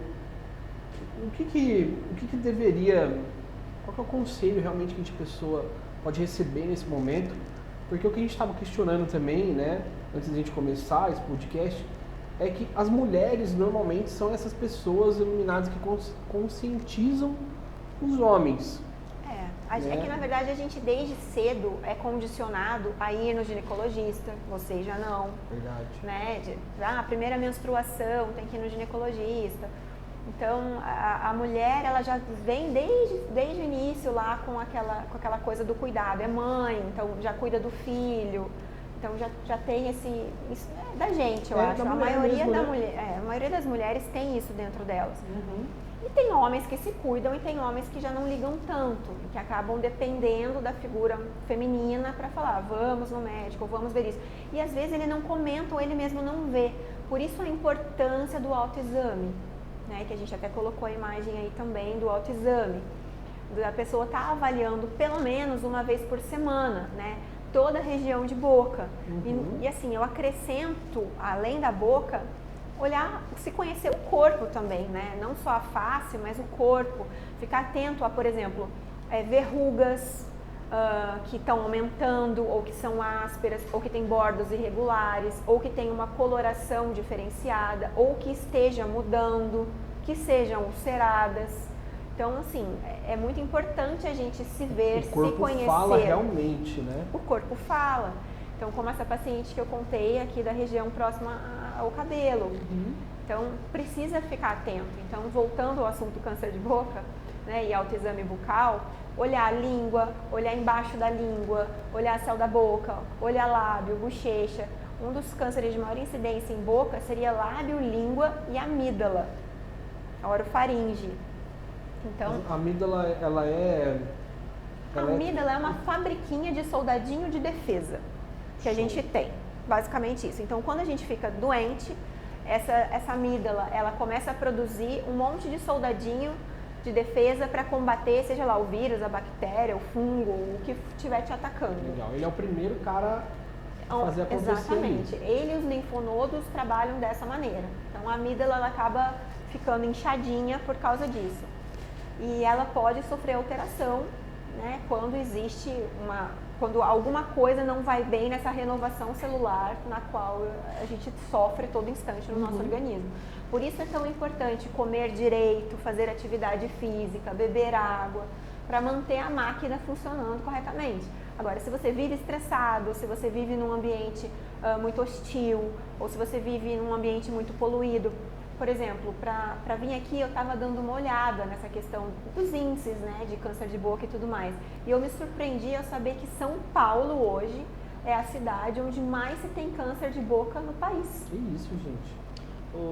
que deveria... Qual que é o conselho realmente que a pessoa pode receber nesse momento? Porque o que a gente estava questionando também, né? Antes de a gente começar esse podcast, é que as mulheres normalmente são essas pessoas iluminadas que conscientizam os homens. É que na verdade a gente desde cedo é condicionado a ir no ginecologista, vocês já não. Verdade. Né? A primeira menstruação tem que ir no ginecologista. Então a mulher ela já vem desde o início lá com aquela coisa do cuidado, é mãe, então já cuida do filho. Então já tem isso é da gente, eu acho. A maioria das mulheres tem isso dentro delas. Uhum. E tem homens que se cuidam e tem homens que já não ligam tanto, que acabam dependendo da figura feminina para falar, vamos no médico, vamos ver isso. E às vezes ele não comenta ou ele mesmo não vê. Por isso a importância do autoexame, né? Que a gente até colocou a imagem aí também do autoexame. Da pessoa estar avaliando pelo menos uma vez por semana, né? Toda a região de boca. Uhum. E assim, eu acrescento, além da boca, olhar, se conhecer o corpo também, né? Não só a face, mas o corpo. Ficar atento a, por exemplo, verrugas que estão aumentando, ou que são ásperas, ou que tem bordos irregulares, ou que tem uma coloração diferenciada, ou que esteja mudando, que sejam ulceradas. Então, assim, é muito importante a gente se ver, se conhecer. O corpo fala realmente, né? O corpo fala. Então, como essa paciente que eu contei aqui da região próxima ao cabelo. Uhum. Então, precisa ficar atento. Então, voltando ao assunto câncer de boca, né, e autoexame bucal, olhar a língua, olhar embaixo da língua, olhar céu da boca, olhar lábio, bochecha. Um dos cânceres de maior incidência em boca seria lábio, língua e amígdala, a orofaringe. Então, a amígdala, a amígdala é uma fabriquinha de soldadinho de defesa que a gente tem, basicamente isso. Então, quando a gente fica doente, essa amígdala, ela começa a produzir um monte de soldadinho de defesa para combater, seja lá o vírus, a bactéria, o fungo, o que estiver te atacando. Legal, ele é o primeiro cara fazer acontecer. Exatamente. Ele e os linfonodos trabalham dessa maneira. Então a amígdala ela acaba ficando inchadinha por causa disso. E ela pode sofrer alteração, né, quando alguma coisa não vai bem nessa renovação celular na qual a gente sofre todo instante no nosso organismo. Por isso é tão importante comer direito, fazer atividade física, beber água, para manter a máquina funcionando corretamente. Agora, se você vive estressado, se você vive num ambiente muito hostil, ou se você vive num ambiente muito poluído, por exemplo, para vir aqui eu estava dando uma olhada nessa questão dos índices, né, de câncer de boca e tudo mais. E eu me surpreendi ao saber que São Paulo hoje é a cidade onde mais se tem câncer de boca no país. Que isso, gente.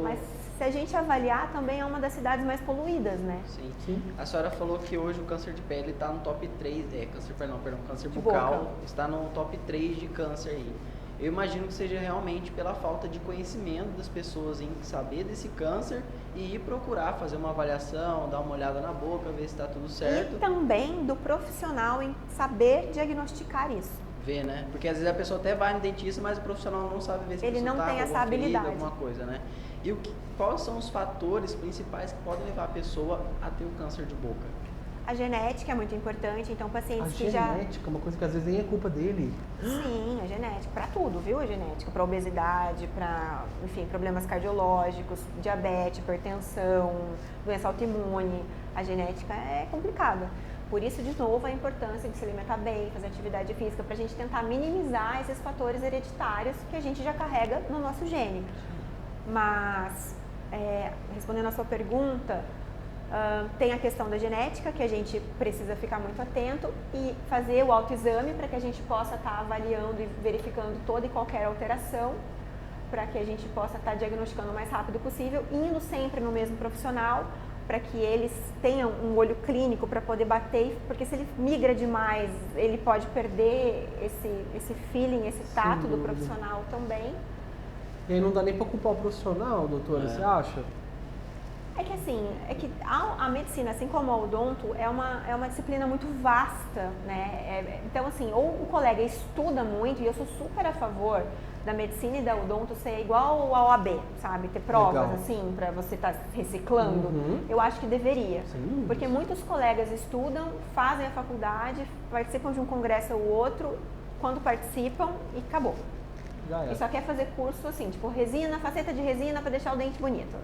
Mas se a gente avaliar, também é uma das cidades mais poluídas, né? Sim. Sim. A senhora falou que hoje o câncer de pele está no top 3, câncer De bucal boca. está no top 3 de câncer aí. Eu imagino que seja realmente pela falta de conhecimento das pessoas em saber desse câncer e ir procurar fazer uma avaliação, dar uma olhada na boca, ver se está tudo certo. E também do profissional em saber diagnosticar isso. Ver, né? Porque às vezes a pessoa até vai no dentista, mas o profissional não sabe ver se a Ele pessoa não tá tem com essa alguma ferida, habilidade. alguma coisa, né? E quais são os fatores principais que podem levar a pessoa a ter o câncer de boca? A genética é muito importante, então A pacientes que já... genética, uma coisa que às vezes nem é culpa dele. Sim, a genética, para tudo, viu? A genética, para obesidade, para, enfim, problemas cardiológicos, diabetes, hipertensão, doença autoimune. A genética é complicada. Por isso, de novo, a importância de se alimentar bem, fazer atividade física, para a gente tentar minimizar esses fatores hereditários que a gente já carrega no nosso gene. Mas, respondendo a sua pergunta, tem a questão da genética, que a gente precisa ficar muito atento e fazer o autoexame para que a gente possa estar avaliando e verificando toda e qualquer alteração, para que a gente possa estar diagnosticando o mais rápido possível, indo sempre no mesmo profissional, para que eles tenham um olho clínico para poder bater, porque se ele migra demais, ele pode perder esse feeling, esse tato do profissional também. E aí não dá nem pra culpar o profissional, doutora, você acha? É que assim, a medicina, assim como o odonto, é uma disciplina muito vasta, né? Então assim, ou o colega estuda muito, e eu sou super a favor da medicina e da odonto ser igual ao OAB, sabe? Ter provas, Legal. assim, para você estar reciclando. Eu acho que deveria. Sim. Porque muitos colegas estudam, fazem a faculdade, participam de um congresso ou outro, quando participam, e acabou. Já E é. só quer fazer curso assim, tipo resina, faceta de resina para deixar o dente bonito.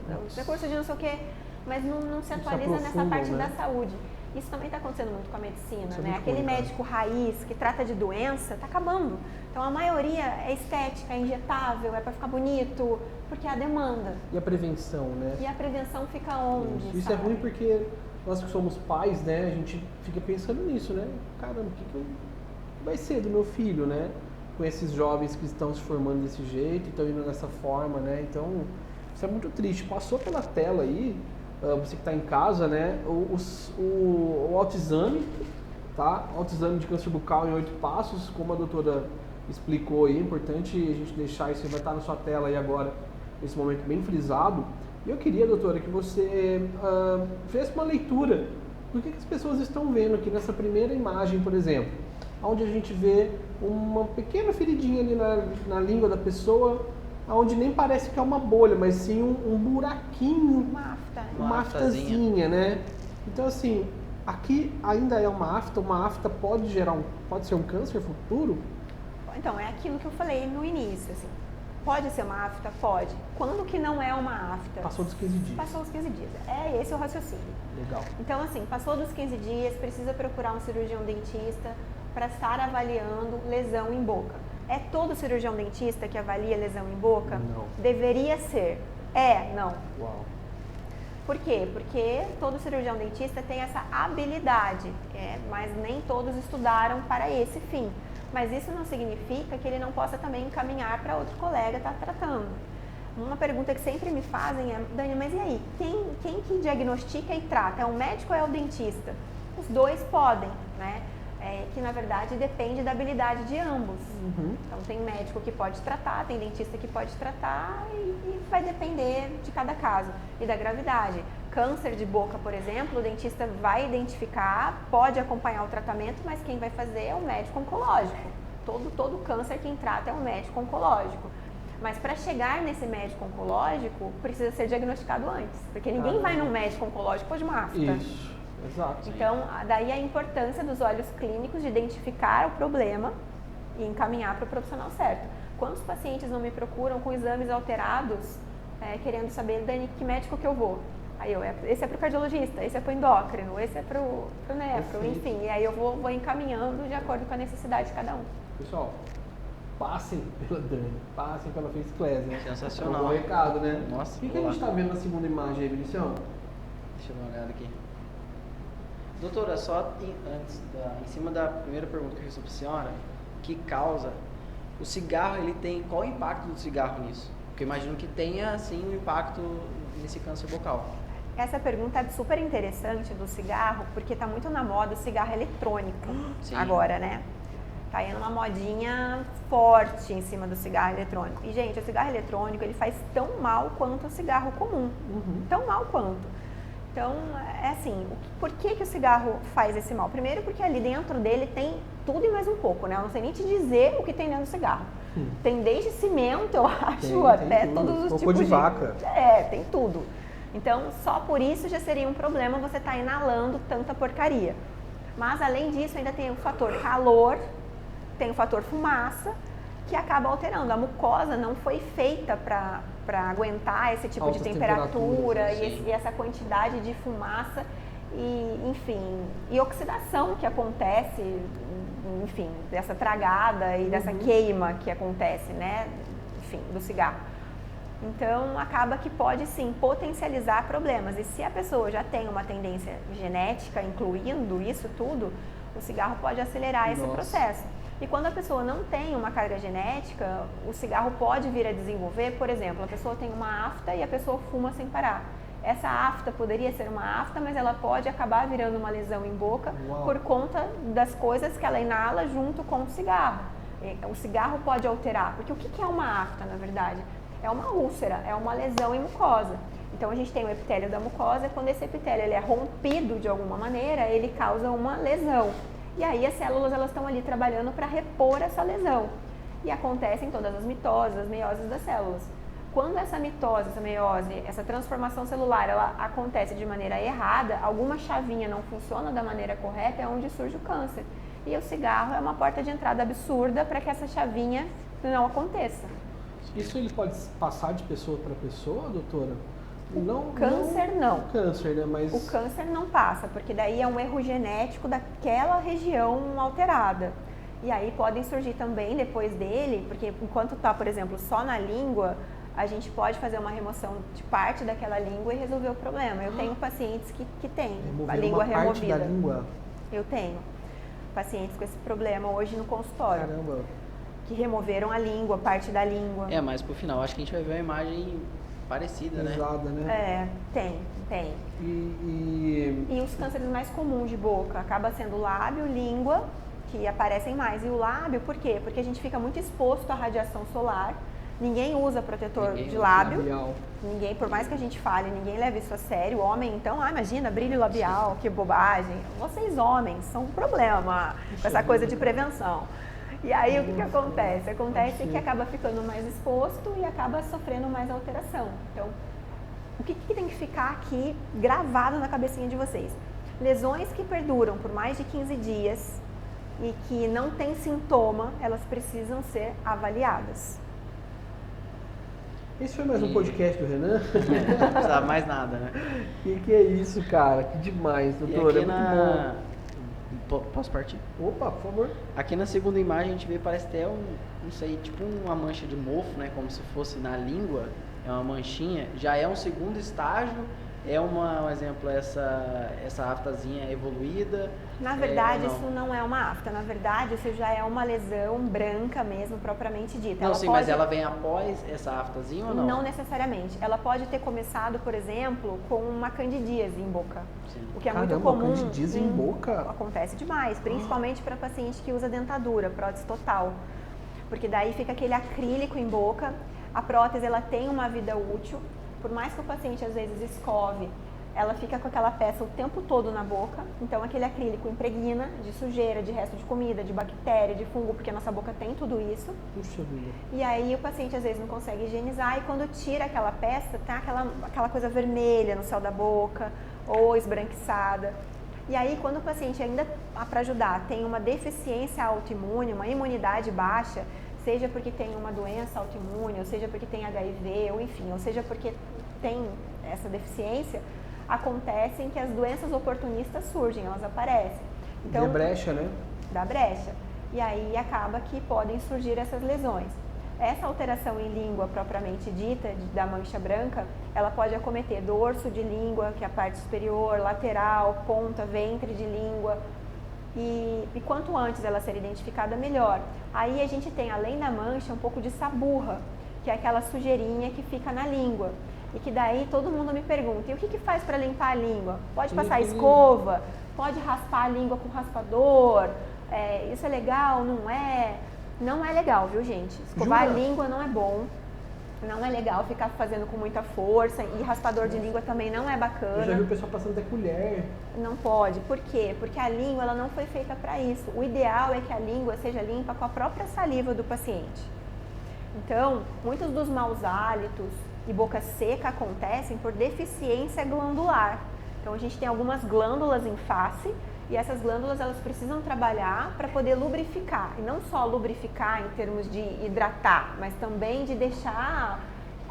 Curso de não sei o quê, mas não se atualiza nessa aprofunda, parte né? da saúde. Isso também está acontecendo muito com a medicina, Isso é né? muito Aquele ruim, cara. médico raiz que trata de doença está acabando. Então a maioria é estética, é injetável, é para ficar bonito, porque é a demanda. E a prevenção, né? E a prevenção fica onde? Isso é sabe? ruim porque nós que somos pais, né, a gente fica pensando nisso, né? Caramba, o que vai ser do meu filho, né? Com esses jovens que estão se formando desse jeito, estão indo dessa forma, né? Então, isso é muito triste. Passou pela tela aí, você que está em casa, né? O autoexame, tá? Autoexame de câncer bucal em 8 passos, como a doutora explicou aí, é importante a gente deixar isso, vai estar na sua tela aí agora, nesse momento bem frisado. E eu queria, doutora, que você fizesse uma leitura do que as pessoas estão vendo aqui nessa primeira imagem, por exemplo, onde a gente vê uma pequena feridinha ali na língua da pessoa, onde nem parece que é uma bolha, mas sim um buraquinho, Uma afta, né? uma aftazinha, né? Então, assim, aqui ainda é uma afta pode ser um câncer futuro? Então, é aquilo que eu falei no início, assim. Pode ser uma afta? Pode. Quando que não é uma afta? Passou dos 15 dias. Passou os 15 dias. É esse o raciocínio. Legal. Então, assim, passou dos 15 dias, precisa procurar um cirurgião dentista para estar avaliando lesão em boca. É todo cirurgião dentista que avalia lesão em boca? Não. Deveria ser. Não. Uau. Por quê? Porque todo cirurgião dentista tem essa habilidade, mas nem todos estudaram para esse fim. Mas isso não significa que ele não possa também encaminhar para outro colega estar tratando. Uma pergunta que sempre me fazem é, Dani, mas e aí? Quem que diagnostica e trata? É o médico ou é o dentista? Os dois podem, né? Que na verdade depende da habilidade de ambos. Então tem médico que pode tratar, tem dentista que pode tratar e vai depender de cada caso e da gravidade. Câncer de boca, por exemplo, o dentista vai identificar, pode acompanhar o tratamento, mas quem vai fazer é o médico oncológico. Todo câncer quem trata é um médico oncológico. Mas para chegar nesse médico oncológico, precisa ser diagnosticado antes. Porque ninguém vai num médico oncológico depois de uma afta. Isso, exato. Então, daí a importância dos olhos clínicos de identificar o problema e encaminhar para o profissional certo. Quantos pacientes não me procuram com exames alterados, querendo saber, Dani, que médico que eu vou? Aí esse é para o cardiologista, esse é para o endócrino, esse é para o nefro, enfim. E aí eu vou encaminhando de acordo com a necessidade de cada um. Pessoal, passem pela Dani, passem pela Faceclass. Sensacional. É um bom recado, né? Nossa, O que a gente está vendo na segunda imagem aí, Vinicião? Deixa eu dar uma olhada aqui. Doutora, só em cima da primeira pergunta que eu fiz para a senhora, que causa o cigarro, ele tem, qual o impacto do cigarro nisso? Porque eu imagino que tenha, sim, um impacto nesse câncer bucal. Essa pergunta é super interessante do cigarro, porque está muito na moda o cigarro eletrônico agora, né? Tá indo uma modinha forte em cima do cigarro eletrônico. E, gente, o cigarro eletrônico, ele faz tão mal quanto o cigarro comum. Tão mal quanto. Então, é assim, por que o cigarro faz esse mal? Primeiro porque ali dentro dele tem tudo e mais um pouco, né? Eu não sei nem te dizer o que tem dentro do cigarro. Tem desde cimento, eu acho, até todos os tipos de vaca. Tem tudo. Então, só por isso já seria um problema você estar inalando tanta porcaria. Mas, além disso, ainda tem o fator calor, tem o fator fumaça, que acaba alterando. A mucosa não foi feita para aguentar esse tipo de temperatura e essa quantidade de fumaça e, enfim, e oxidação que acontece, enfim, dessa tragada e dessa queima que acontece, né, enfim, do cigarro. Então, acaba que pode, sim, potencializar problemas. E se a pessoa já tem uma tendência genética, incluindo isso tudo, o cigarro pode acelerar esse processo. E quando a pessoa não tem uma carga genética, o cigarro pode vir a desenvolver, por exemplo, a pessoa tem uma afta e a pessoa fuma sem parar. Essa afta poderia ser uma afta, mas ela pode acabar virando uma lesão em boca por conta das coisas que ela inala junto com o cigarro. O cigarro pode alterar, porque o que é uma afta, na verdade? É uma úlcera, é uma lesão em mucosa. Então a gente tem o epitélio da mucosa, quando esse epitélio ele é rompido de alguma maneira, ele causa uma lesão. E aí as células elas estão ali trabalhando para repor essa lesão. E acontecem todas as mitoses, as meioses das células. Quando essa mitose, essa meiose, essa transformação celular, ela acontece de maneira errada, alguma chavinha não funciona da maneira correta, é onde surge o câncer. E o cigarro é uma porta de entrada absurda para que essa chavinha não aconteça. Isso ele pode passar de pessoa para pessoa, doutora? O câncer não. O câncer, né? Mas... O câncer não passa, porque daí é um erro genético daquela região alterada. E aí podem surgir também depois dele, porque enquanto está, por exemplo, só na língua, a gente pode fazer uma remoção de parte daquela língua e resolver o problema. Eu tenho pacientes que têm a língua removida. Parte da língua? Eu tenho pacientes com esse problema hoje no consultório. Caramba. Que removeram a língua, parte da língua. Mas pro final, acho que a gente vai ver uma imagem parecida, pesada, né? Tem. E os cânceres mais comuns de boca acaba sendo lábio, língua, que aparecem mais. E o lábio, por quê? Porque a gente fica muito exposto à radiação solar. Ninguém usa protetor de lábio. Labial. Ninguém, por mais que a gente fale, ninguém leva isso a sério. O homem, então, imagina, brilho labial, que bobagem. Vocês homens são um problema com essa coisa de prevenção. E aí, o que acontece? Acontece que acaba ficando mais exposto e acaba sofrendo mais alteração. Então, o que tem que ficar aqui gravado na cabecinha de vocês? Lesões que perduram por mais de 15 dias e que não têm sintoma, elas precisam ser avaliadas. Esse foi mais um podcast do Renan? Não precisava mais nada, né? Que é isso, cara? Que demais, doutor. É muito bom. Posso partir? Opa, por favor. Aqui na segunda imagem a gente vê, parece até não sei, tipo uma mancha de mofo, né? Como se fosse na língua, é uma manchinha. Já é um segundo estágio, é um exemplo, essa aftazinha evoluída. Na verdade, isso não é uma afta. Na verdade, isso já é uma lesão branca mesmo, propriamente dita. Não, sim, mas ela vem após essa aftazinha ou não? Não necessariamente. Ela pode ter começado, por exemplo, com uma candidíase em boca. Sim. O que é muito comum. Candidíase em boca? Acontece demais, principalmente para paciente que usa dentadura, prótese total. Porque daí fica aquele acrílico em boca. A prótese ela tem uma vida útil. Por mais que o paciente às vezes escove, ela fica com aquela peça o tempo todo na boca, então aquele acrílico impregna de sujeira, de resto de comida, de bactéria, de fungo, porque a nossa boca tem tudo isso. Puxa vida. E aí o paciente às vezes não consegue higienizar e quando tira aquela peça, tem aquela coisa vermelha no céu da boca ou esbranquiçada. E aí quando o paciente ainda, para ajudar, tem uma deficiência autoimune, uma imunidade baixa, seja porque tem uma doença autoimune, ou seja porque tem HIV, ou enfim, ou seja porque tem essa deficiência, acontecem que as doenças oportunistas surgem, elas aparecem. Então, dá brecha, né? Dá brecha. E aí acaba que podem surgir essas lesões. Essa alteração em língua propriamente dita, da mancha branca, ela pode acometer dorso de língua, que é a parte superior, lateral, ponta, ventre de língua. E quanto antes ela ser identificada, melhor. Aí a gente tem, além da mancha, um pouco de saburra, que é aquela sujeirinha que fica na língua. E que daí todo mundo me pergunta, e o que faz para limpar a língua? Pode passar escova? Pode raspar a língua com raspador? Isso é legal? Não é? Não é legal, viu, gente? Escovar a língua não é bom. Não é legal ficar fazendo com muita força. E raspador de língua também não é bacana. Eu já vi o pessoal passando até colher. Não pode. Por quê? Porque a língua ela não foi feita para isso. O ideal é que a língua seja limpa com a própria saliva do paciente. Então, muitos dos maus hálitos e boca seca acontecem por deficiência glandular. Então, a gente tem algumas glândulas em face e essas glândulas elas precisam trabalhar para poder lubrificar. E não só lubrificar em termos de hidratar, mas também de deixar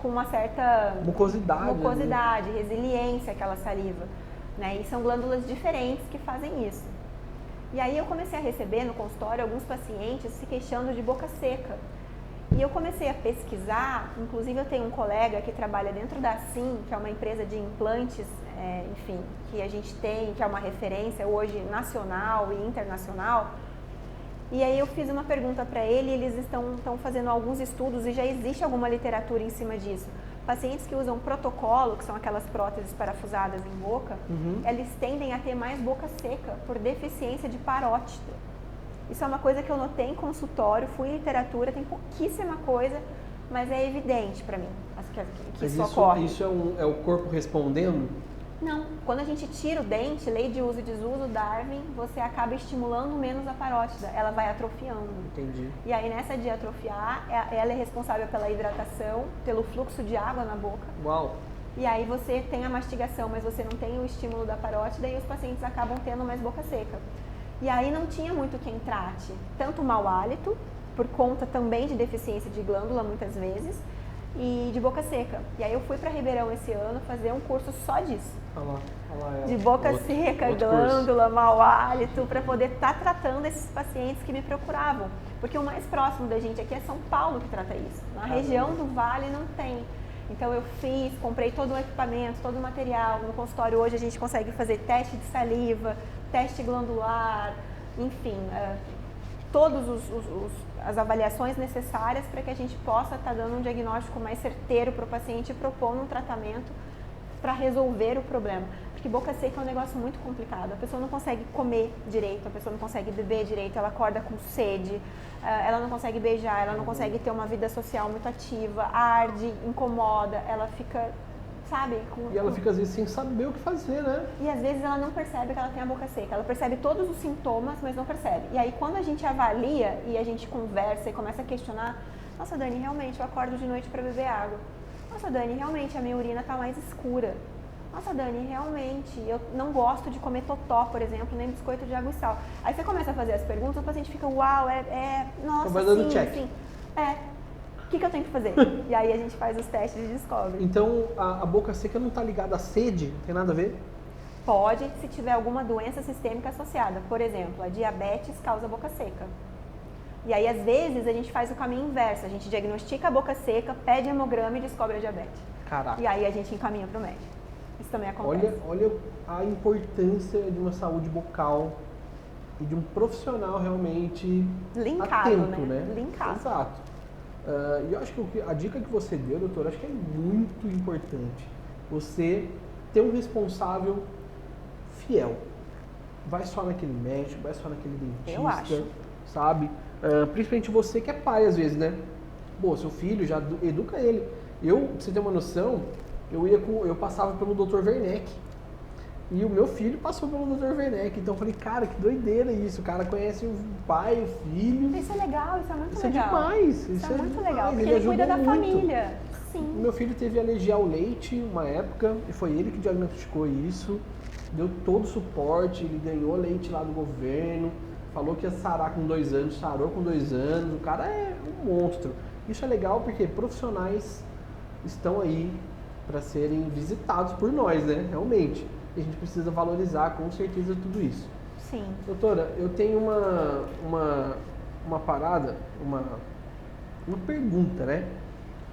com uma certa mucosidade, né? Resiliência aquela saliva. Né? E são glândulas diferentes que fazem isso. E aí eu comecei a receber no consultório alguns pacientes se queixando de boca seca. E eu comecei a pesquisar, inclusive eu tenho um colega que trabalha dentro da Assim, que é uma empresa de implantes, enfim, que a gente tem, que é uma referência hoje nacional e internacional. E aí eu fiz uma pergunta para ele, eles estão fazendo alguns estudos e já existe alguma literatura em cima disso. Pacientes que usam protocolo, que são aquelas próteses parafusadas em boca, eles tendem a ter mais boca seca por deficiência de parótida. Isso é uma coisa que eu notei em consultório, fui em literatura, tem pouquíssima coisa, mas é evidente para mim que isso ocorre. Isso é o corpo respondendo? Não. Quando a gente tira o dente, lei de uso e desuso, Darwin, você acaba estimulando menos a parótida, ela vai atrofiando. Entendi. E aí nessa de atrofiar, ela é responsável pela hidratação, pelo fluxo de água na boca. Uau! E aí você tem a mastigação, mas você não tem o estímulo da parótida e os pacientes acabam tendo mais boca seca. E aí não tinha muito quem trate, tanto o mau hálito, por conta também de deficiência de glândula muitas vezes, e de boca seca. E aí eu fui para Ribeirão esse ano fazer um curso só disso. De boca seca, glândula, mau hálito, para poder estar tratando esses pacientes que me procuravam. Porque o mais próximo da gente aqui é São Paulo que trata isso. Na região do Vale não tem. Então eu comprei todo o equipamento, todo o material. No consultório hoje a gente consegue fazer teste de saliva, teste glandular, enfim, todas as avaliações necessárias para que a gente possa estar dando um diagnóstico mais certeiro para o paciente e propondo um tratamento para resolver o problema. Porque boca seca é um negócio muito complicado. A pessoa não consegue comer direito, a pessoa não consegue beber direito, ela acorda com sede, ela não consegue beijar, ela não consegue ter uma vida social muito ativa, arde, incomoda, ela fica, sabe? E ela fica às vezes sem saber o que fazer, né? E às vezes ela não percebe que ela tem a boca seca, ela percebe todos os sintomas, mas não percebe. E aí quando a gente avalia e a gente conversa e começa a questionar, nossa Dani, realmente eu acordo de noite para beber água. Nossa Dani, realmente a minha urina está mais escura. Nossa Dani, realmente eu não gosto de comer totó, por exemplo, nem biscoito de água e sal. Aí você começa a fazer as perguntas, o paciente fica, uau, nossa, sim. O que eu tenho que fazer? E aí a gente faz os testes e descobre. Então a boca seca não está ligada à sede? Não tem nada a ver? Pode, se tiver alguma doença sistêmica associada. Por exemplo, a diabetes causa boca seca. E aí, às vezes, a gente faz o caminho inverso. A gente diagnostica a boca seca, pede hemograma e descobre a diabetes. Caraca. E aí a gente encaminha para o médico. Isso também acontece. Olha a importância de uma saúde bucal e de um profissional realmente linkado, atento, né? Linkado. Exato. E eu acho que a dica que você deu, doutor, acho que é muito importante. Você ter um responsável fiel. Vai só naquele médico, vai só naquele dentista. Eu acho. Sabe? Principalmente você que é pai, às vezes, né? Pô, seu filho, já educa ele. Pra você ter uma noção, eu passava pelo Dr. Werneck. E o meu filho passou pelo Dr. Werneck, então eu falei, cara, que doideira isso, o cara conhece o pai, o filho. Isso é legal, isso é muito Isso legal. é demais. Isso é muito demais. legal, porque ele cuida da muito. família. O Sim. meu filho teve alergia ao leite uma época, e foi ele que diagnosticou isso, deu todo o suporte, ele ganhou leite lá do governo, falou que ia sarar com 2 anos, sarou com 2 anos, o cara é um monstro. Isso é legal porque profissionais estão aí para serem visitados por nós, né? Realmente. E a gente precisa valorizar com certeza tudo isso. Sim. Doutora, eu tenho uma parada, uma pergunta, né?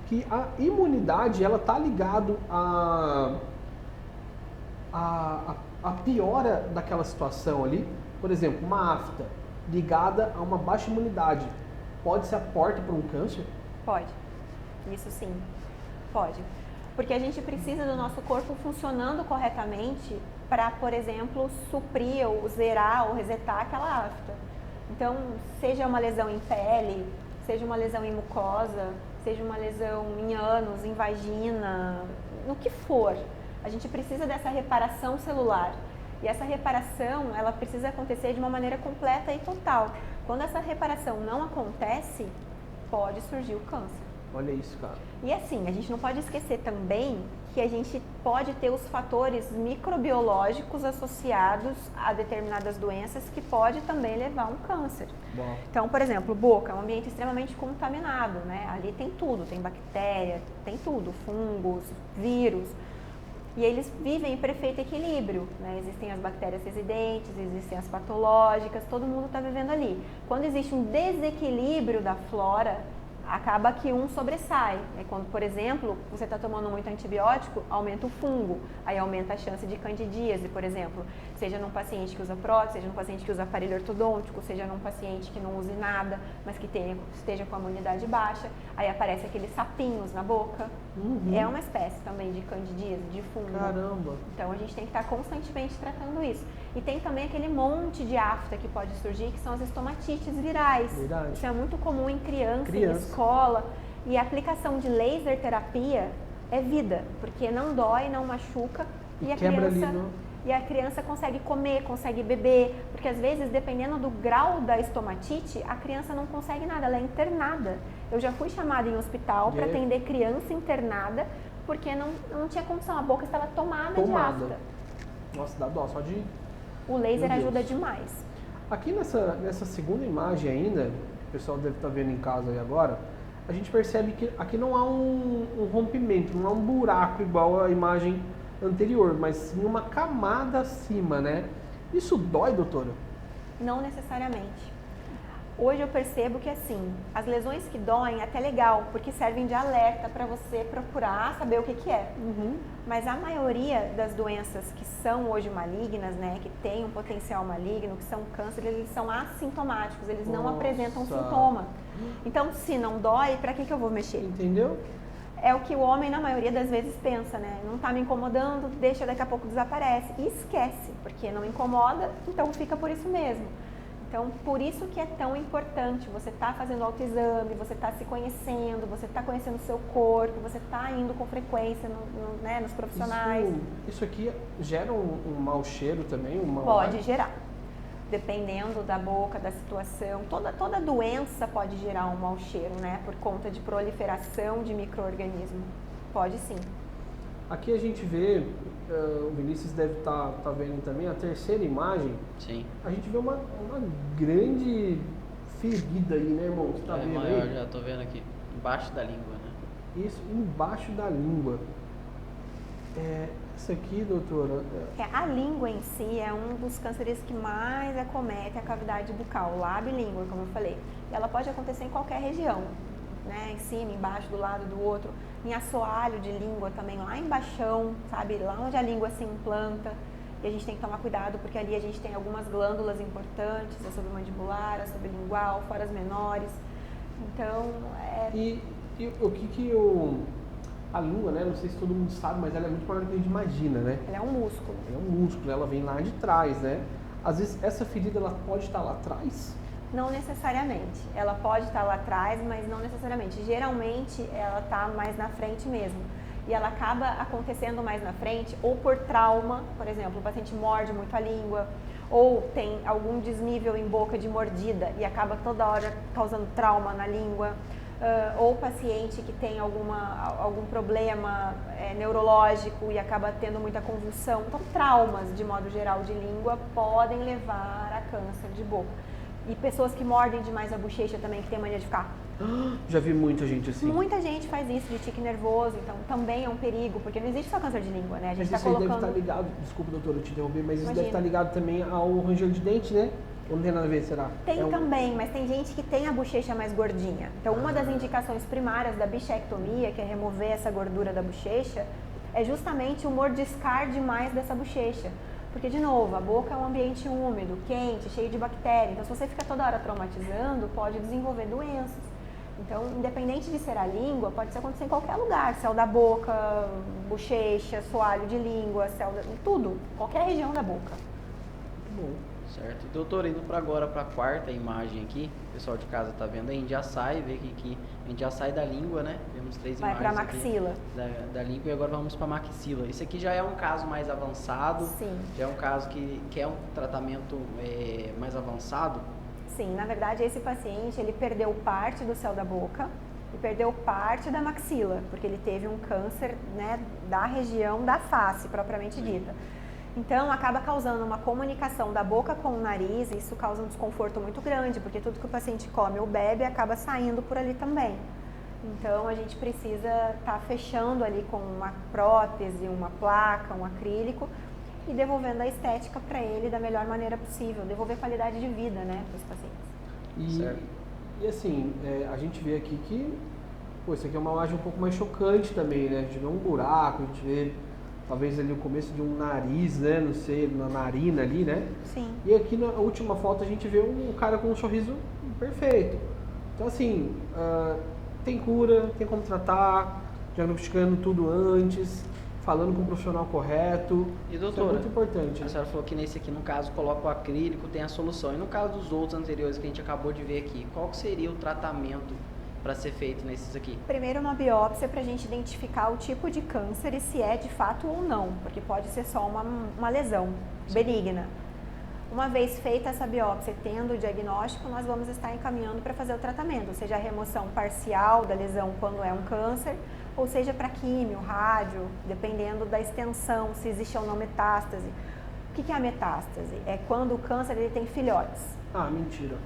Que a imunidade, ela tá ligado a piora daquela situação ali. Por exemplo, uma afta ligada a uma baixa imunidade. Pode ser a porta para um câncer? Pode. Isso sim. Pode. Porque a gente precisa do nosso corpo funcionando corretamente para, por exemplo, suprir ou zerar ou resetar aquela afta. Então, seja uma lesão em pele, seja uma lesão em mucosa, seja uma lesão em ânus, em vagina, no que for, a gente precisa dessa reparação celular. E essa reparação, ela precisa acontecer de uma maneira completa e total. Quando essa reparação não acontece, pode surgir o câncer. Olha isso, cara. E assim, a gente não pode esquecer também que a gente pode ter os fatores microbiológicos associados a determinadas doenças que pode também levar a um câncer. Bom. Então, por exemplo, boca é um ambiente extremamente contaminado, né? Ali tem tudo, tem bactéria, tem tudo, fungos, vírus. E eles vivem em perfeito equilíbrio, né? Existem as bactérias residentes, existem as patológicas, todo mundo está vivendo ali. Quando existe um desequilíbrio da flora, acaba que um sobressai. É quando, por exemplo, você está tomando muito antibiótico, aumenta o fungo, aí aumenta a chance de candidíase, por exemplo, seja num paciente que usa prótese, seja num paciente que usa aparelho ortodôntico, seja num paciente que não use nada, mas que esteja com a imunidade baixa, aí aparece aqueles sapinhos na boca. Uhum. É uma espécie também de candidíase, de fungo. Caramba. Então a gente tem que estar constantemente tratando isso. E tem também aquele monte de afta que pode surgir, que são as estomatites virais. Verdade. Isso é muito comum em criança, em escola. E a aplicação de laser terapia é vida, porque não dói, não machuca e a criança consegue comer, consegue beber, porque às vezes, dependendo do grau da estomatite, a criança não consegue nada, ela é internada. Eu já fui chamada em hospital para atender criança internada, porque não tinha condição, a boca estava tomada de afta. Nossa, dá dó, só de... O laser ajuda demais. Aqui nessa segunda imagem ainda, o pessoal deve estar vendo em casa aí agora, a gente percebe que aqui não há um rompimento, não há um buraco igual a imagem anterior, mas sim uma camada acima, né? Isso dói, doutora? Não necessariamente. Hoje eu percebo que assim, as lesões que doem é até legal, porque servem de alerta para você procurar saber o que é. Uhum. Mas a maioria das doenças que são hoje malignas, né, que têm um potencial maligno, que são câncer, eles são assintomáticos, eles não apresentam sintoma. Então, se não dói, para que eu vou mexer? Entendeu? É o que o homem, na maioria das vezes, pensa, né? Não está me incomodando, deixa, daqui a pouco desaparece. E esquece, porque não incomoda, então fica por isso mesmo. Então, por isso que é tão importante você estar fazendo autoexame, você estar se conhecendo, você estar conhecendo o seu corpo, você estar indo com frequência né, nos profissionais. Isso aqui gera um mau cheiro também? Pode gerar. Dependendo da boca, da situação, toda doença pode gerar um mau cheiro, né? Por conta de proliferação de micro-organismo. Pode sim. Aqui a gente vê, o Vinícius deve estar vendo também, a terceira imagem. Sim. A gente vê uma grande ferida aí, né, irmão? Você tá vendo maior, aí? já tô vendo aqui. Embaixo da língua, né? Isso, embaixo da língua. Isso aqui, doutora... A língua em si é um dos cânceres que mais acomete a cavidade bucal, lábio e língua, como eu falei. E ela pode acontecer em qualquer região, né? Em cima, embaixo, do lado, do outro. Em assoalho de língua também, lá embaixo, sabe? Lá onde a língua se implanta. E a gente tem que tomar cuidado, porque ali a gente tem algumas glândulas importantes, a submandibular, a sublingual, fora as menores. Então, E o que a língua, né? Não sei se todo mundo sabe, mas ela é muito maior do que a gente imagina, né? ela é um músculo. É um músculo, ela vem lá de trás, né? Às vezes essa ferida ela pode estar lá atrás? Não necessariamente. Ela pode estar lá atrás, mas não necessariamente. Geralmente ela está mais na frente mesmo. e ela acaba acontecendo mais na frente, ou por trauma, por exemplo, o paciente morde muito a língua, ou tem algum desnível em boca de mordida e acaba toda hora causando trauma na língua, ou paciente que tem algum problema neurológico e acaba tendo muita convulsão. Então, traumas, de modo geral, de língua podem levar a câncer de boca. E pessoas que mordem demais a bochecha também, que tem mania de ficar... Já vi muita gente assim. Muita gente faz isso, de tique nervoso, então também é um perigo, porque não existe só câncer de língua, né? A gente Mas está isso aí colocando... deve estar ligado, desculpa doutora, eu te interromper, mas isso Imagina. deve estar ligado também ao ranger de dente, né? Ou não tem nada a ver, será? Tem também, mas tem gente que tem a bochecha mais gordinha. Então, uma das indicações primárias da bichectomia, que é remover essa gordura da bochecha, é justamente o mordiscar demais dessa bochecha. Porque, de novo, a boca é um ambiente úmido, quente, cheio de bactérias. Então, se você fica toda hora traumatizando, pode desenvolver doenças. Então, independente de ser a língua, pode acontecer em qualquer lugar. Céu da boca, bochecha, soalho de língua, tudo. Qualquer região da boca. Muito bom. Certo. Doutor, indo agora para a quarta imagem aqui, o pessoal de casa tá vendo aí, a gente já sai, vê que a gente já sai da língua, né? Vemos 3 Vai imagens para a maxila. aqui da língua e agora vamos para a maxila. Isso aqui já é um caso mais avançado, Sim. já é um caso que é um tratamento mais avançado. Sim, na verdade, esse paciente, ele perdeu parte do céu da boca e perdeu parte da maxila, porque ele teve um câncer, né, da região da face, propriamente dita. Então, acaba causando uma comunicação da boca com o nariz, e isso causa um desconforto muito grande, porque tudo que o paciente come ou bebe acaba saindo por ali também. Então, a gente precisa estar fechando ali com uma prótese, uma placa, um acrílico, e devolvendo a estética para ele da melhor maneira possível, devolver qualidade de vida, né, para os pacientes. Certo. E assim, a gente vê aqui que, pô, isso aqui é uma imagem um pouco mais chocante também, né? A gente vê um buraco, a gente vê talvez ali o começo de um nariz, né? Não sei, na narina ali, né? Sim. E aqui na última foto a gente vê um cara com um sorriso perfeito. Então assim, tem cura, tem como tratar, diagnosticando tudo antes, falando com o profissional correto. E doutora, isso é muito importante. A senhora falou que nesse aqui, no caso, coloca o acrílico, tem a solução. E no caso dos outros anteriores que a gente acabou de ver aqui, qual que seria o tratamento para ser feito nesses aqui? Primeiro uma biópsia para a gente identificar o tipo de câncer e se é de fato ou não, porque pode ser só uma lesão benigna. Uma vez feita essa biópsia, tendo o diagnóstico, nós vamos estar encaminhando para fazer o tratamento, seja a remoção parcial da lesão quando é um câncer, ou seja para químio, rádio, dependendo da extensão, se existe ou não metástase. O que é a metástase? É quando o câncer ele tem filhotes. Ah, mentira.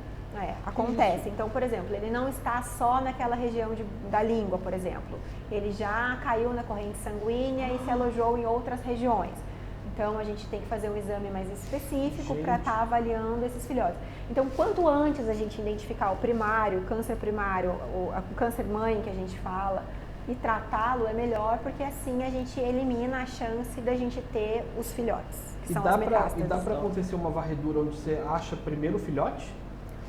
Acontece. Então, por exemplo, ele não está só naquela região da língua, por exemplo. Ele já caiu na corrente sanguínea e se alojou em outras regiões. Então, a gente tem que fazer um exame mais específico para estar avaliando esses filhotes. Então, quanto antes a gente identificar o primário, o câncer primário, o câncer mãe que a gente fala, e tratá-lo é melhor, porque assim a gente elimina a chance da gente ter os filhotes, que são as metástases. E dá para acontecer uma varredura onde você acha primeiro o filhote?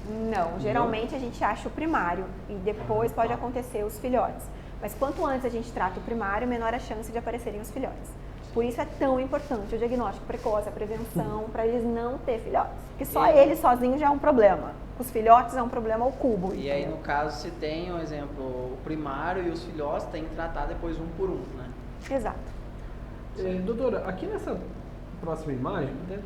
Não, geralmente a gente acha o primário e depois pode acontecer os filhotes. Mas quanto antes a gente trata o primário, menor a chance de aparecerem os filhotes. Por isso é tão importante o diagnóstico precoce, a prevenção, para eles não ter filhotes. Porque só ele sozinho já é um problema. Os filhotes é um problema ao cubo. E aí, no caso, se tem, um exemplo, o primário e os filhotes, tem que tratar depois um por um, né? Exato. Doutora, aqui nessa próxima imagem, vou até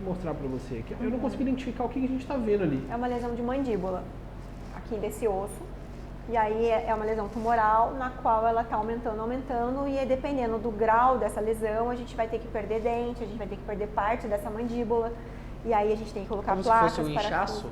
mostrar para você aqui. Eu não consigo identificar o que a gente está vendo ali. É uma lesão de mandíbula, aqui desse osso. E aí é uma lesão tumoral na qual ela está aumentando, e dependendo do grau dessa lesão, a gente vai ter que perder dente, a gente vai ter que perder parte dessa mandíbula, e aí a gente tem que colocar como placas. Se fosse um inchaço?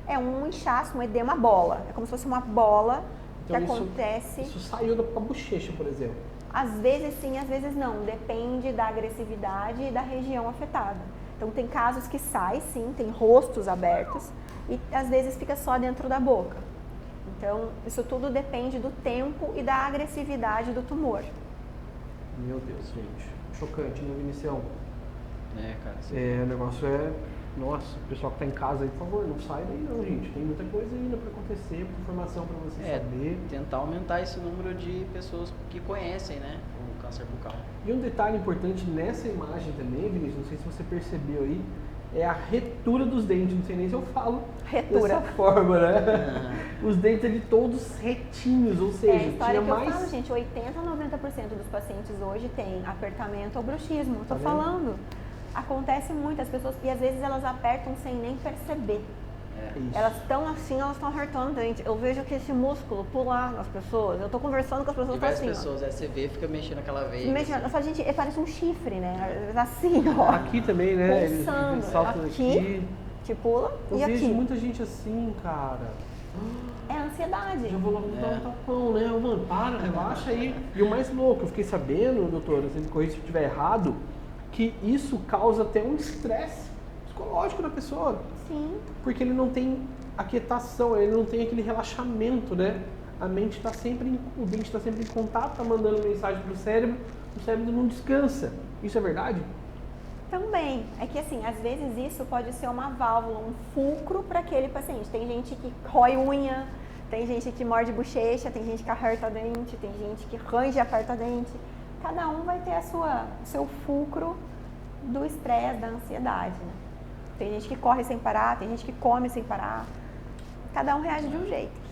É um inchaço, um edema bola. É como se fosse uma bola então, que acontece... Isso saiu da bochecha, por exemplo? Às vezes sim, às vezes não. Depende da agressividade e da região afetada. Então tem casos que sai sim, tem rostos abertos, e às vezes fica só dentro da boca. Então, isso tudo depende do tempo e da agressividade do tumor. Meu Deus, gente. Chocante, né, Vinicião? Cara. O negócio é... Nossa, o pessoal que tá em casa aí, por favor, não sai daí não, gente. Tem muita coisa ainda para acontecer, informação para você saber. Tentar aumentar esse número de pessoas que conhecem, né, o câncer bucal. E um detalhe importante nessa imagem também, Vinícius, não sei se você percebeu aí, é a retura dos dentes. Não sei nem se eu falo Retura. dessa forma, né? Os dentes ali todos retinhos, ou seja, É a história tinha que mais... eu falo, gente, 80 a 90% dos pacientes hoje tem apertamento ou bruxismo. Tô Tá vendo? falando. Acontece muito, as pessoas, e às vezes elas apertam sem nem perceber. Isso. Elas estão assim, elas estão apertando o dente. Eu vejo que esse músculo pular nas pessoas. Eu tô conversando com as pessoas, tá Diversas assim, pessoas, aí você vê, fica mexendo aquela veia. Mexendo, assim. eu falo, gente, parece um chifre, né? Assim, ó. Aqui também, né? Eles Pulsando. saltam aqui. Que pula Eu e vejo aqui. muita gente assim, cara. É ansiedade. Já vou logo dar um tapão, né? Ô, mano, para, relaxa aí. E o mais louco, eu fiquei sabendo, doutora, você me corrija se eu estiver errado, que isso causa até um estresse psicológico na pessoa. Sim. Porque ele não tem aquietação, ele não tem aquele relaxamento, né? A mente está sempre, o dente está sempre em contato, está mandando mensagem para o cérebro não descansa. Isso é verdade? Também. É que assim, às vezes isso pode ser uma válvula, um fulcro para aquele paciente. Tem gente que rói unha, tem gente que morde bochecha, tem gente que aperta dente, tem gente que range e aperta dente. Cada um vai ter o seu fulcro do estresse, da ansiedade, né? Tem gente que corre sem parar, tem gente que come sem parar. Cada um reage de um jeito.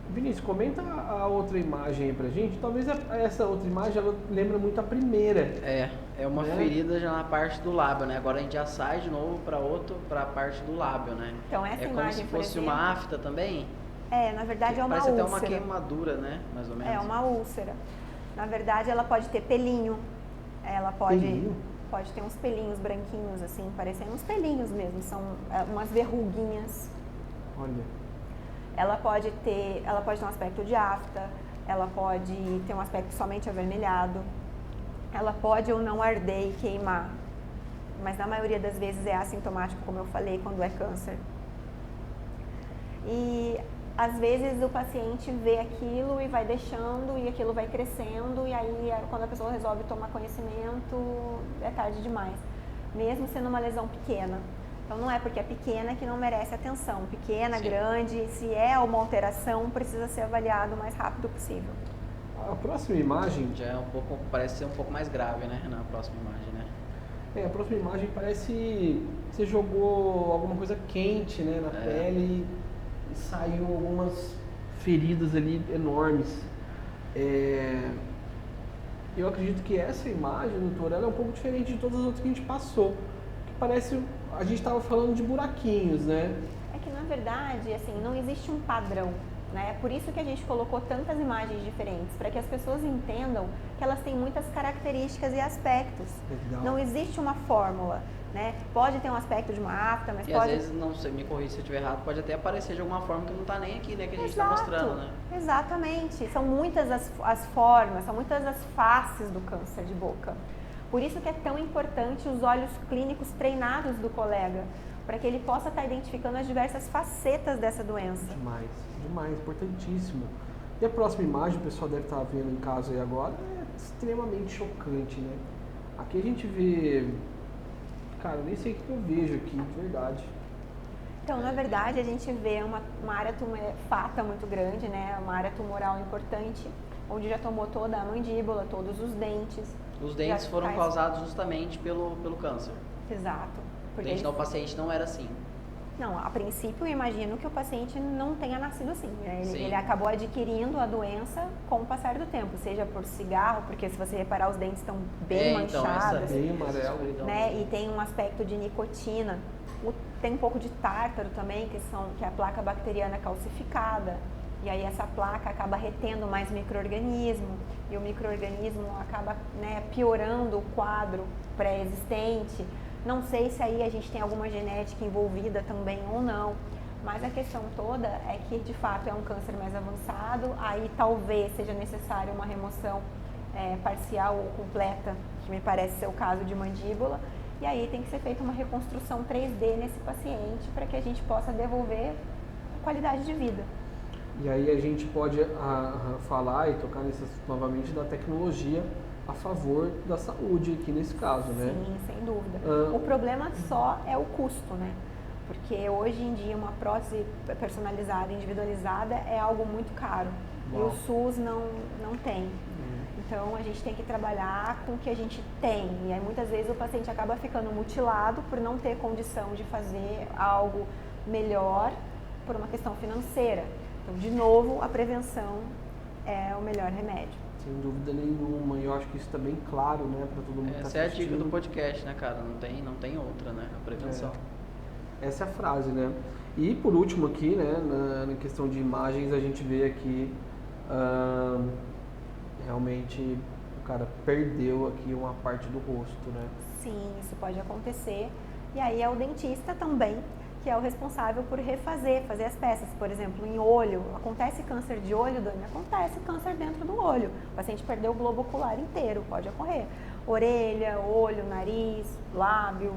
Vinícius, comenta a outra imagem aí pra gente. Talvez essa outra imagem ela lembra muito a primeira. É uma Né? ferida já na parte do lábio, né? Agora a gente já sai de novo para a parte do lábio, né? Então essa é como imagem, se por fosse exemplo, uma afta também. na verdade é uma Parece úlcera. até uma queimadura, né? Mais ou menos. É uma úlcera. Na verdade, ela pode ter pelinho. Ela pode ter uns pelinhos branquinhos, assim, parecendo uns pelinhos mesmo. São umas verruguinhas. Olha. Ela pode ter um aspecto de afta. Ela pode ter um aspecto somente avermelhado. Ela pode ou não arder e queimar. Mas na maioria das vezes é assintomático, como eu falei, quando é câncer. E às vezes o paciente vê aquilo e vai deixando e aquilo vai crescendo e aí quando a pessoa resolve tomar conhecimento é tarde demais, mesmo sendo uma lesão pequena. Então não é porque é pequena que não merece atenção. Pequena, Sim. grande, se é uma alteração, precisa ser avaliado o mais rápido possível. A próxima imagem... Já é parece ser um pouco mais grave, né? Na próxima imagem, né? A próxima imagem parece que você jogou alguma coisa quente, né, na pele e saiu algumas feridas ali enormes. Eu acredito que essa imagem, doutora, ela é um pouco diferente de todas as outras que a gente passou. Que parece, a gente estava falando de buraquinhos, né? É que na verdade, assim, não existe um padrão, né? É por isso que a gente colocou tantas imagens diferentes, para que as pessoas entendam que elas têm muitas características e aspectos. Legal. Não existe uma fórmula, né? Pode ter um aspecto de uma afta, mas E pode... às vezes, não sei, me corrija se eu estiver errado, pode até aparecer de alguma forma que não está nem aqui, né? Que a gente está mostrando, né? Exatamente. São muitas as formas, são muitas as faces do câncer de boca. Por isso que é tão importante os olhos clínicos treinados do colega, para que ele possa estar identificando as diversas facetas dessa doença. Demais, importantíssimo. E a próxima imagem, o pessoal deve estar vendo em casa aí agora, é extremamente chocante, né? Aqui a gente vê... Cara, eu nem sei o que eu vejo aqui, de verdade. Então, na verdade, a gente vê uma área fata muito grande, né? Uma área tumoral importante, onde já tomou toda a mandíbula, todos os dentes. Os dentes foram causados justamente pelo câncer. Exato. O dente do paciente não era assim. Não, a princípio eu imagino que o paciente não tenha nascido assim, né? Sim. Ele acabou adquirindo a doença com o passar do tempo, seja por cigarro, porque se você reparar os dentes estão bem manchados, bem amarelo, né? E tem um aspecto de nicotina. Tem um pouco de tártaro também, que é a placa bacteriana calcificada. E aí essa placa acaba retendo mais micro-organismo e o micro-organismo acaba, né, piorando o quadro pré-existente. Não sei se aí a gente tem alguma genética envolvida também ou não, mas a questão toda é que de fato é um câncer mais avançado, aí talvez seja necessário uma remoção parcial ou completa, que me parece ser o caso de mandíbula, e aí tem que ser feita uma reconstrução 3D nesse paciente para que a gente possa devolver qualidade de vida. E aí a gente pode falar e tocar novamente da tecnologia a favor da saúde aqui nesse caso, né? Sim, sem dúvida. O problema só é o custo, né? Porque hoje em dia uma prótese personalizada, individualizada é algo muito caro. E o SUS não tem. Então a gente tem que trabalhar com o que a gente tem. E aí muitas vezes o paciente acaba ficando mutilado por não ter condição de fazer algo melhor por uma questão financeira. Então, de novo, a prevenção é o melhor remédio. Sem dúvida nenhuma, e eu acho que isso está bem claro, né, para todo mundo que está Essa é a assistindo. dica do podcast, né, cara? Não tem outra, né? A prevenção. Essa é a frase, né? E por último aqui, né, na questão de imagens, a gente vê aqui realmente o cara perdeu aqui uma parte do rosto, né? Sim, isso pode acontecer. E aí é o dentista também que é o responsável por fazer as peças. Por exemplo, em olho, acontece câncer de olho, Dani? Acontece câncer dentro do olho. O paciente perdeu o globo ocular inteiro, pode ocorrer. Orelha, olho, nariz, lábio,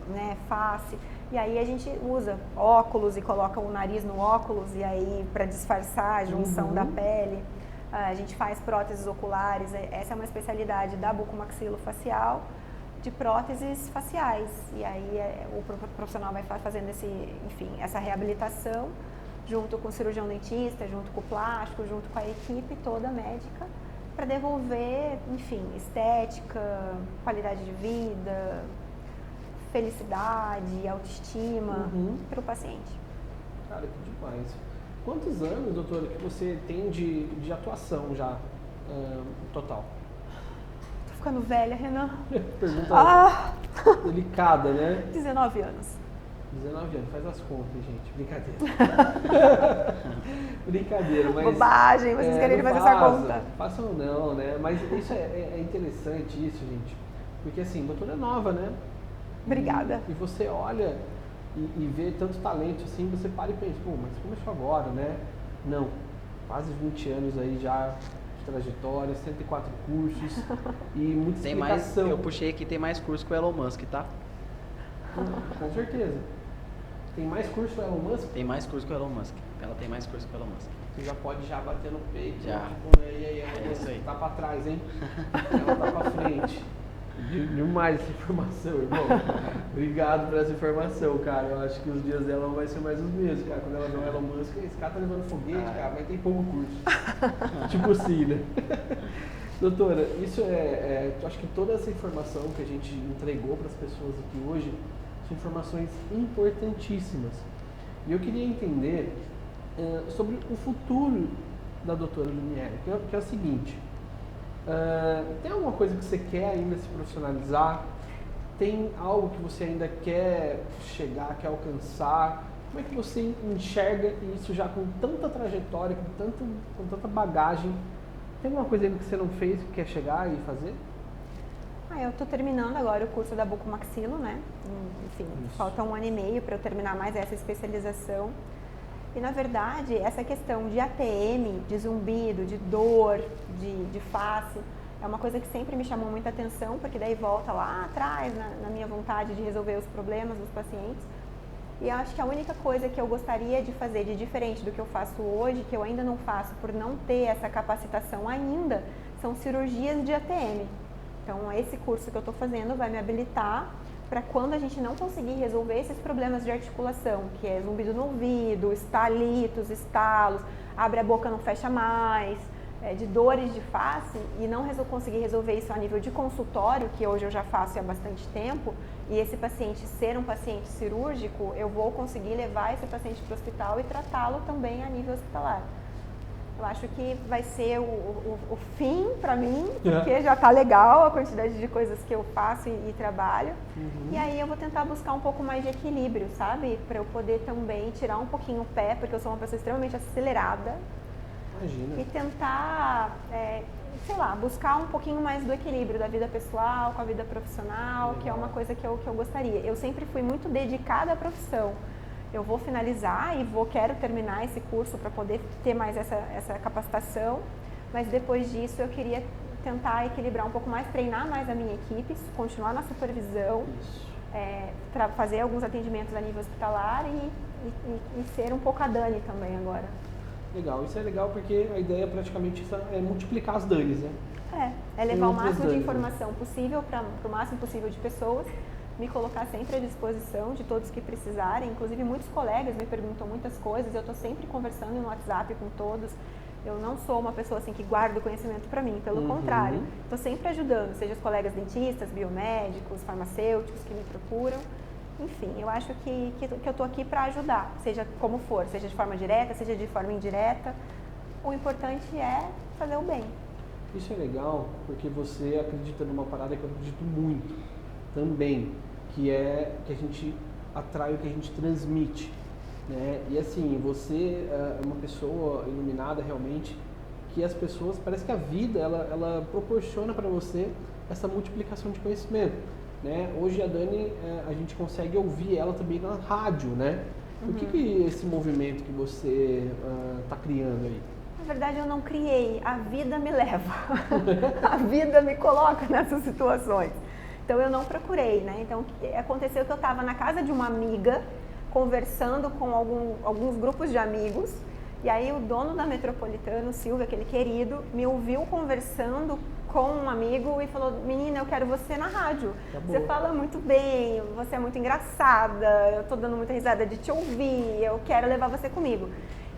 né, face. E aí a gente usa óculos e coloca o nariz no óculos e aí para disfarçar a junção da pele. A gente faz próteses oculares, essa é uma especialidade da bucomaxilofacial, de próteses faciais. E aí o profissional vai fazendo essa reabilitação junto com o cirurgião dentista, junto com o plástico, junto com a equipe toda médica, para devolver, enfim, estética, qualidade de vida, felicidade, autoestima para o paciente. Cara, que demais. Quantos anos, doutora, que você tem de atuação já, total? Tô ficando velha, Renan. Pergunta delicada, né? 19 anos. 19 anos, faz as contas, gente. Brincadeira. Brincadeira, mas... Bobagem, vocês querem fazer essa conta. Façam ou não, né? Mas isso é interessante, isso, gente. Porque assim, doutora é nova, né? Obrigada. E você olha e vê tanto talento assim, você para e pensa, pô, mas começou agora, né? Não, quase 20 anos aí já de trajetória, 104 cursos e muita explicação. Eu puxei aqui, tem mais curso que o Elon Musk, tá? Com certeza. Tem mais curso que o Elon Musk? Tem mais curso que o Elon Musk. Ela tem mais curso que o Elon Musk. Você já pode bater no peito. Já. Tipo, e aí, É isso aí. tá pra trás, hein? Ela tá pra frente. Demais essa informação, irmão. Obrigado por essa informação, cara. Eu acho que os dias dela não vai ser mais os mesmos, cara. Quando ela não é Elon Musk, esse cara tá levando foguete, cara, mas tem pouco curso. Tipo assim, né? Doutora, isso eu acho que toda essa informação que a gente entregou para as pessoas aqui hoje são informações importantíssimas. E eu queria entender sobre o futuro da doutora Lunieri, que é o seguinte. Tem alguma coisa que você quer ainda se profissionalizar? Tem algo que você ainda quer chegar, quer alcançar? Como é que você enxerga isso já com tanta trajetória, com tanta bagagem? Tem alguma coisa ainda que você não fez, que quer chegar e fazer? Eu estou terminando agora o curso da Bucomaxilo, né? Enfim, falta 1 ano e meio para eu terminar mais essa especialização. E, na verdade, essa questão de ATM, de zumbido, de dor, de face, é uma coisa que sempre me chamou muita atenção, porque daí volta lá atrás, na minha vontade de resolver os problemas dos pacientes. E eu acho que a única coisa que eu gostaria de fazer de diferente do que eu faço hoje, que eu ainda não faço por não ter essa capacitação ainda, são cirurgias de ATM. Então, esse curso que eu estou fazendo vai me habilitar para quando a gente não conseguir resolver esses problemas de articulação, que é zumbido no ouvido, estalitos, estalos, abre a boca não fecha mais, de dores de face, e não conseguir resolver isso a nível de consultório, que hoje eu já faço há bastante tempo, e esse paciente ser um paciente cirúrgico, eu vou conseguir levar esse paciente para o hospital e tratá-lo também a nível hospitalar. Eu acho que vai ser o fim para mim, porque já está legal a quantidade de coisas que eu faço e trabalho. E aí eu vou tentar buscar um pouco mais de equilíbrio, sabe? Para eu poder também tirar um pouquinho o pé, porque eu sou uma pessoa extremamente acelerada. Imagina. E tentar, buscar um pouquinho mais do equilíbrio da vida pessoal com a vida profissional, legal. Que é uma coisa que eu gostaria. Eu sempre fui muito dedicada à profissão. Eu vou finalizar e quero terminar esse curso para poder ter mais essa capacitação, mas depois disso eu queria tentar equilibrar um pouco mais, treinar mais a minha equipe, continuar na supervisão, fazer alguns atendimentos a nível hospitalar e ser um pouco a Dani também agora. Legal, isso é legal porque a ideia praticamente é multiplicar as Danis, né? É levar o máximo de informação possível para o máximo possível de pessoas, me colocar sempre à disposição de todos que precisarem, inclusive muitos colegas me perguntam muitas coisas, eu estou sempre conversando no WhatsApp com todos, Eu não sou uma pessoa assim que guarda o conhecimento para mim, pelo contrário. Estou sempre ajudando, seja os colegas dentistas, biomédicos, farmacêuticos que me procuram. Enfim, eu acho que eu estou aqui para ajudar, seja como for, seja de forma direta, seja de forma indireta. O importante é fazer o bem. Isso é legal porque você acredita numa parada que eu acredito muito também, que é que a gente atrai o que a gente transmite, né? E assim, você é uma pessoa iluminada realmente, que as pessoas, parece que a vida ela proporciona para você essa multiplicação de conhecimento, né? Hoje a Dani, a gente consegue ouvir ela também na rádio, né? O que esse movimento que você está criando aí? Na verdade, eu não criei, a vida me leva, a vida me coloca nessas situações. Então, eu não procurei, né? Então, aconteceu que eu estava na casa de uma amiga, conversando com alguns grupos de amigos, e aí o dono da Metropolitana, o Silvio, aquele querido, me ouviu conversando com um amigo e falou: menina, eu quero você na rádio. Você fala muito bem, você é muito engraçada, eu tô dando muita risada de te ouvir, eu quero levar você comigo.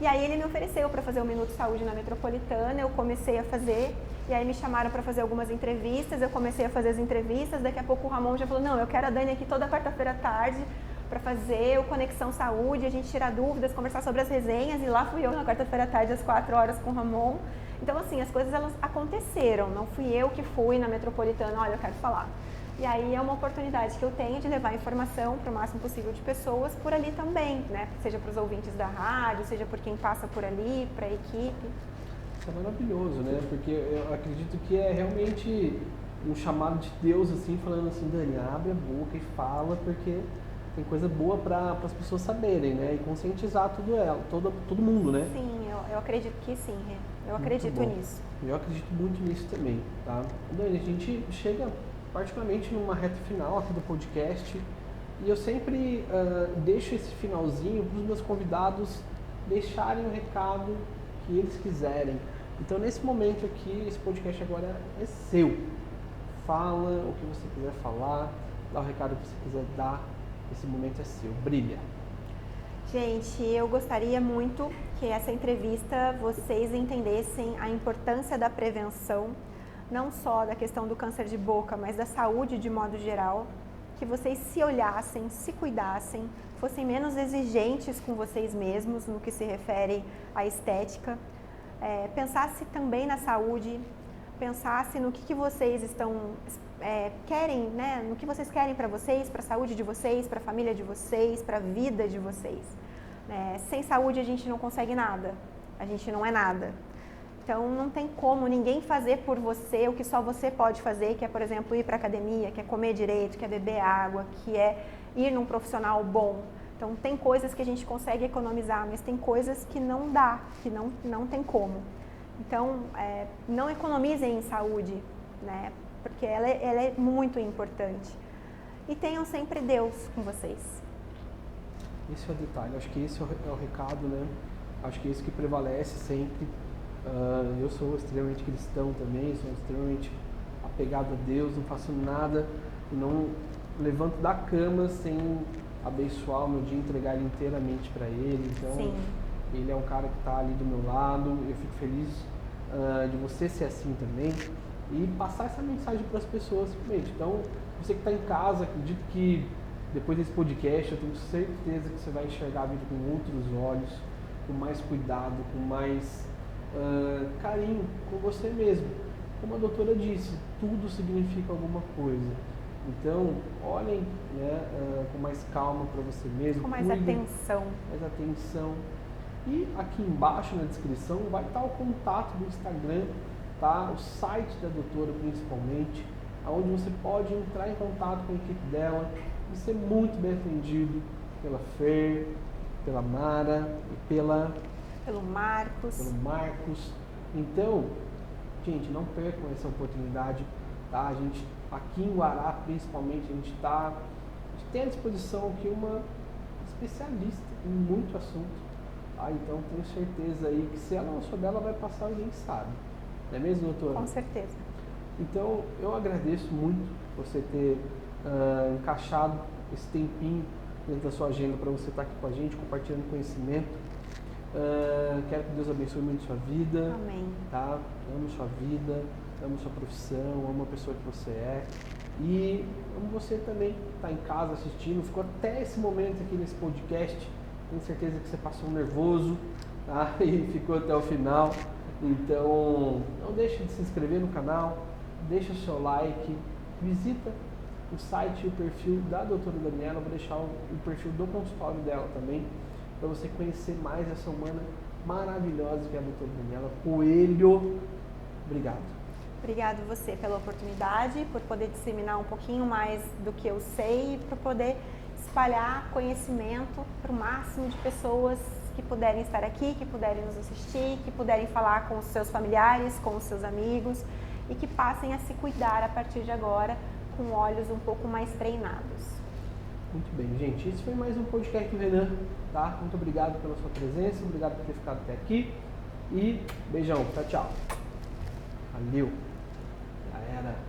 E aí ele me ofereceu para fazer o Minuto Saúde na Metropolitana, eu comecei a fazer, e aí me chamaram para fazer algumas entrevistas, eu comecei a fazer as entrevistas, daqui a pouco o Ramon já falou: não, eu quero a Dani aqui toda quarta-feira à tarde para fazer o Conexão Saúde, a gente tirar dúvidas, conversar sobre as resenhas, e lá fui eu na quarta-feira à tarde às 4 horas com o Ramon. Então assim, as coisas elas aconteceram, não fui eu que fui na Metropolitana, olha, eu quero falar. E aí é uma oportunidade que eu tenho de levar informação para o máximo possível de pessoas por ali também, né? Seja para os ouvintes da rádio, seja por quem passa por ali, para a equipe. Isso é maravilhoso, né? Porque eu acredito que é realmente um chamado de Deus, assim, falando assim: Dani, abre a boca e fala, porque tem coisa boa para as pessoas saberem, né? E conscientizar todo mundo, né? Sim, eu acredito que sim, eu acredito nisso. Eu acredito muito nisso também, tá? Dani, a gente chega particularmente numa reta final aqui do podcast, e eu sempre deixo esse finalzinho para os meus convidados deixarem o recado que eles quiserem. Então, nesse momento aqui, esse podcast agora é seu. Fala o que você quiser falar, dá o recado que você quiser dar. Esse momento é seu. Brilha. Gente, eu gostaria muito que essa entrevista vocês entendessem a importância da prevenção, não só da questão do câncer de boca, mas da saúde de modo geral, que vocês se olhassem, se cuidassem, fossem menos exigentes com vocês mesmos no que se refere à estética, pensasse também na saúde, pensasse no que vocês querem, né? No que vocês querem para vocês, para a saúde de vocês, para a família de vocês, para a vida de vocês. Sem saúde a gente não consegue nada, a gente não é nada. Então não tem como ninguém fazer por você o que só você pode fazer, que é, por exemplo, ir para a academia, que é comer direito, que é beber água, que é ir num profissional bom. Então tem coisas que a gente consegue economizar, mas tem coisas que não dá, que não tem como. Então não economizem em saúde, né? Porque ela é muito importante. E tenham sempre Deus com vocês. Esse é o detalhe, acho que esse é o recado, né? Acho que é isso que prevalece sempre. Eu sou extremamente cristão também, sou extremamente apegado a Deus, não faço nada, não levanto da cama sem abençoar o meu dia, entregar ele inteiramente para Ele. Então, sim, Ele é um cara que está ali do meu lado, eu fico feliz de você ser assim também e passar essa mensagem para as pessoas, simplesmente. Então, você que está em casa, acredito que depois desse podcast eu tenho certeza que você vai enxergar a vida com outros olhos, com mais cuidado, com mais carinho com você mesmo. Como a doutora disse, tudo significa alguma coisa. Então, olhem, né, com mais calma para você mesmo. Com mais atenção. Mais atenção. E aqui embaixo na descrição vai estar o contato do Instagram, tá? O site da doutora principalmente, onde você pode entrar em contato com a equipe dela e ser muito bem atendido pela Fer, pela Mara e pelo Marcos. Então, gente, não percam essa oportunidade, tá? A gente, aqui em Guará, principalmente, a gente tem à disposição aqui uma especialista em muito assunto, tá? Então, tenho certeza aí que se ela não souber, ela vai passar e ninguém sabe. Não é mesmo, doutora? Com certeza. Então, eu agradeço muito você ter encaixado esse tempinho dentro da sua agenda para você estar aqui com a gente, compartilhando conhecimento. Quero que Deus abençoe muito a sua vida. Amém. Tá? Amo sua vida, amo sua profissão, amo a pessoa que você é. E amo você também que está em casa assistindo, ficou até esse momento aqui nesse podcast. Tenho certeza que você passou um nervoso, tá? E ficou até o final. Então, não deixe de se inscrever no canal, deixa o seu like, visita o site e o perfil da doutora Daniela, vou deixar o perfil do consultório dela também, para você conhecer mais essa humana maravilhosa que é a doutora Daniela Coelho. Obrigado. Obrigado você pela oportunidade, por poder disseminar um pouquinho mais do que eu sei e por poder espalhar conhecimento para o máximo de pessoas que puderem estar aqui, que puderem nos assistir, que puderem falar com os seus familiares, com os seus amigos e que passem a se cuidar a partir de agora com olhos um pouco mais treinados. Muito bem, gente. Esse foi mais um podcast do Renan, tá? Muito obrigado pela sua presença, obrigado por ter ficado até aqui e beijão, tchau, tchau. Valeu. Já era.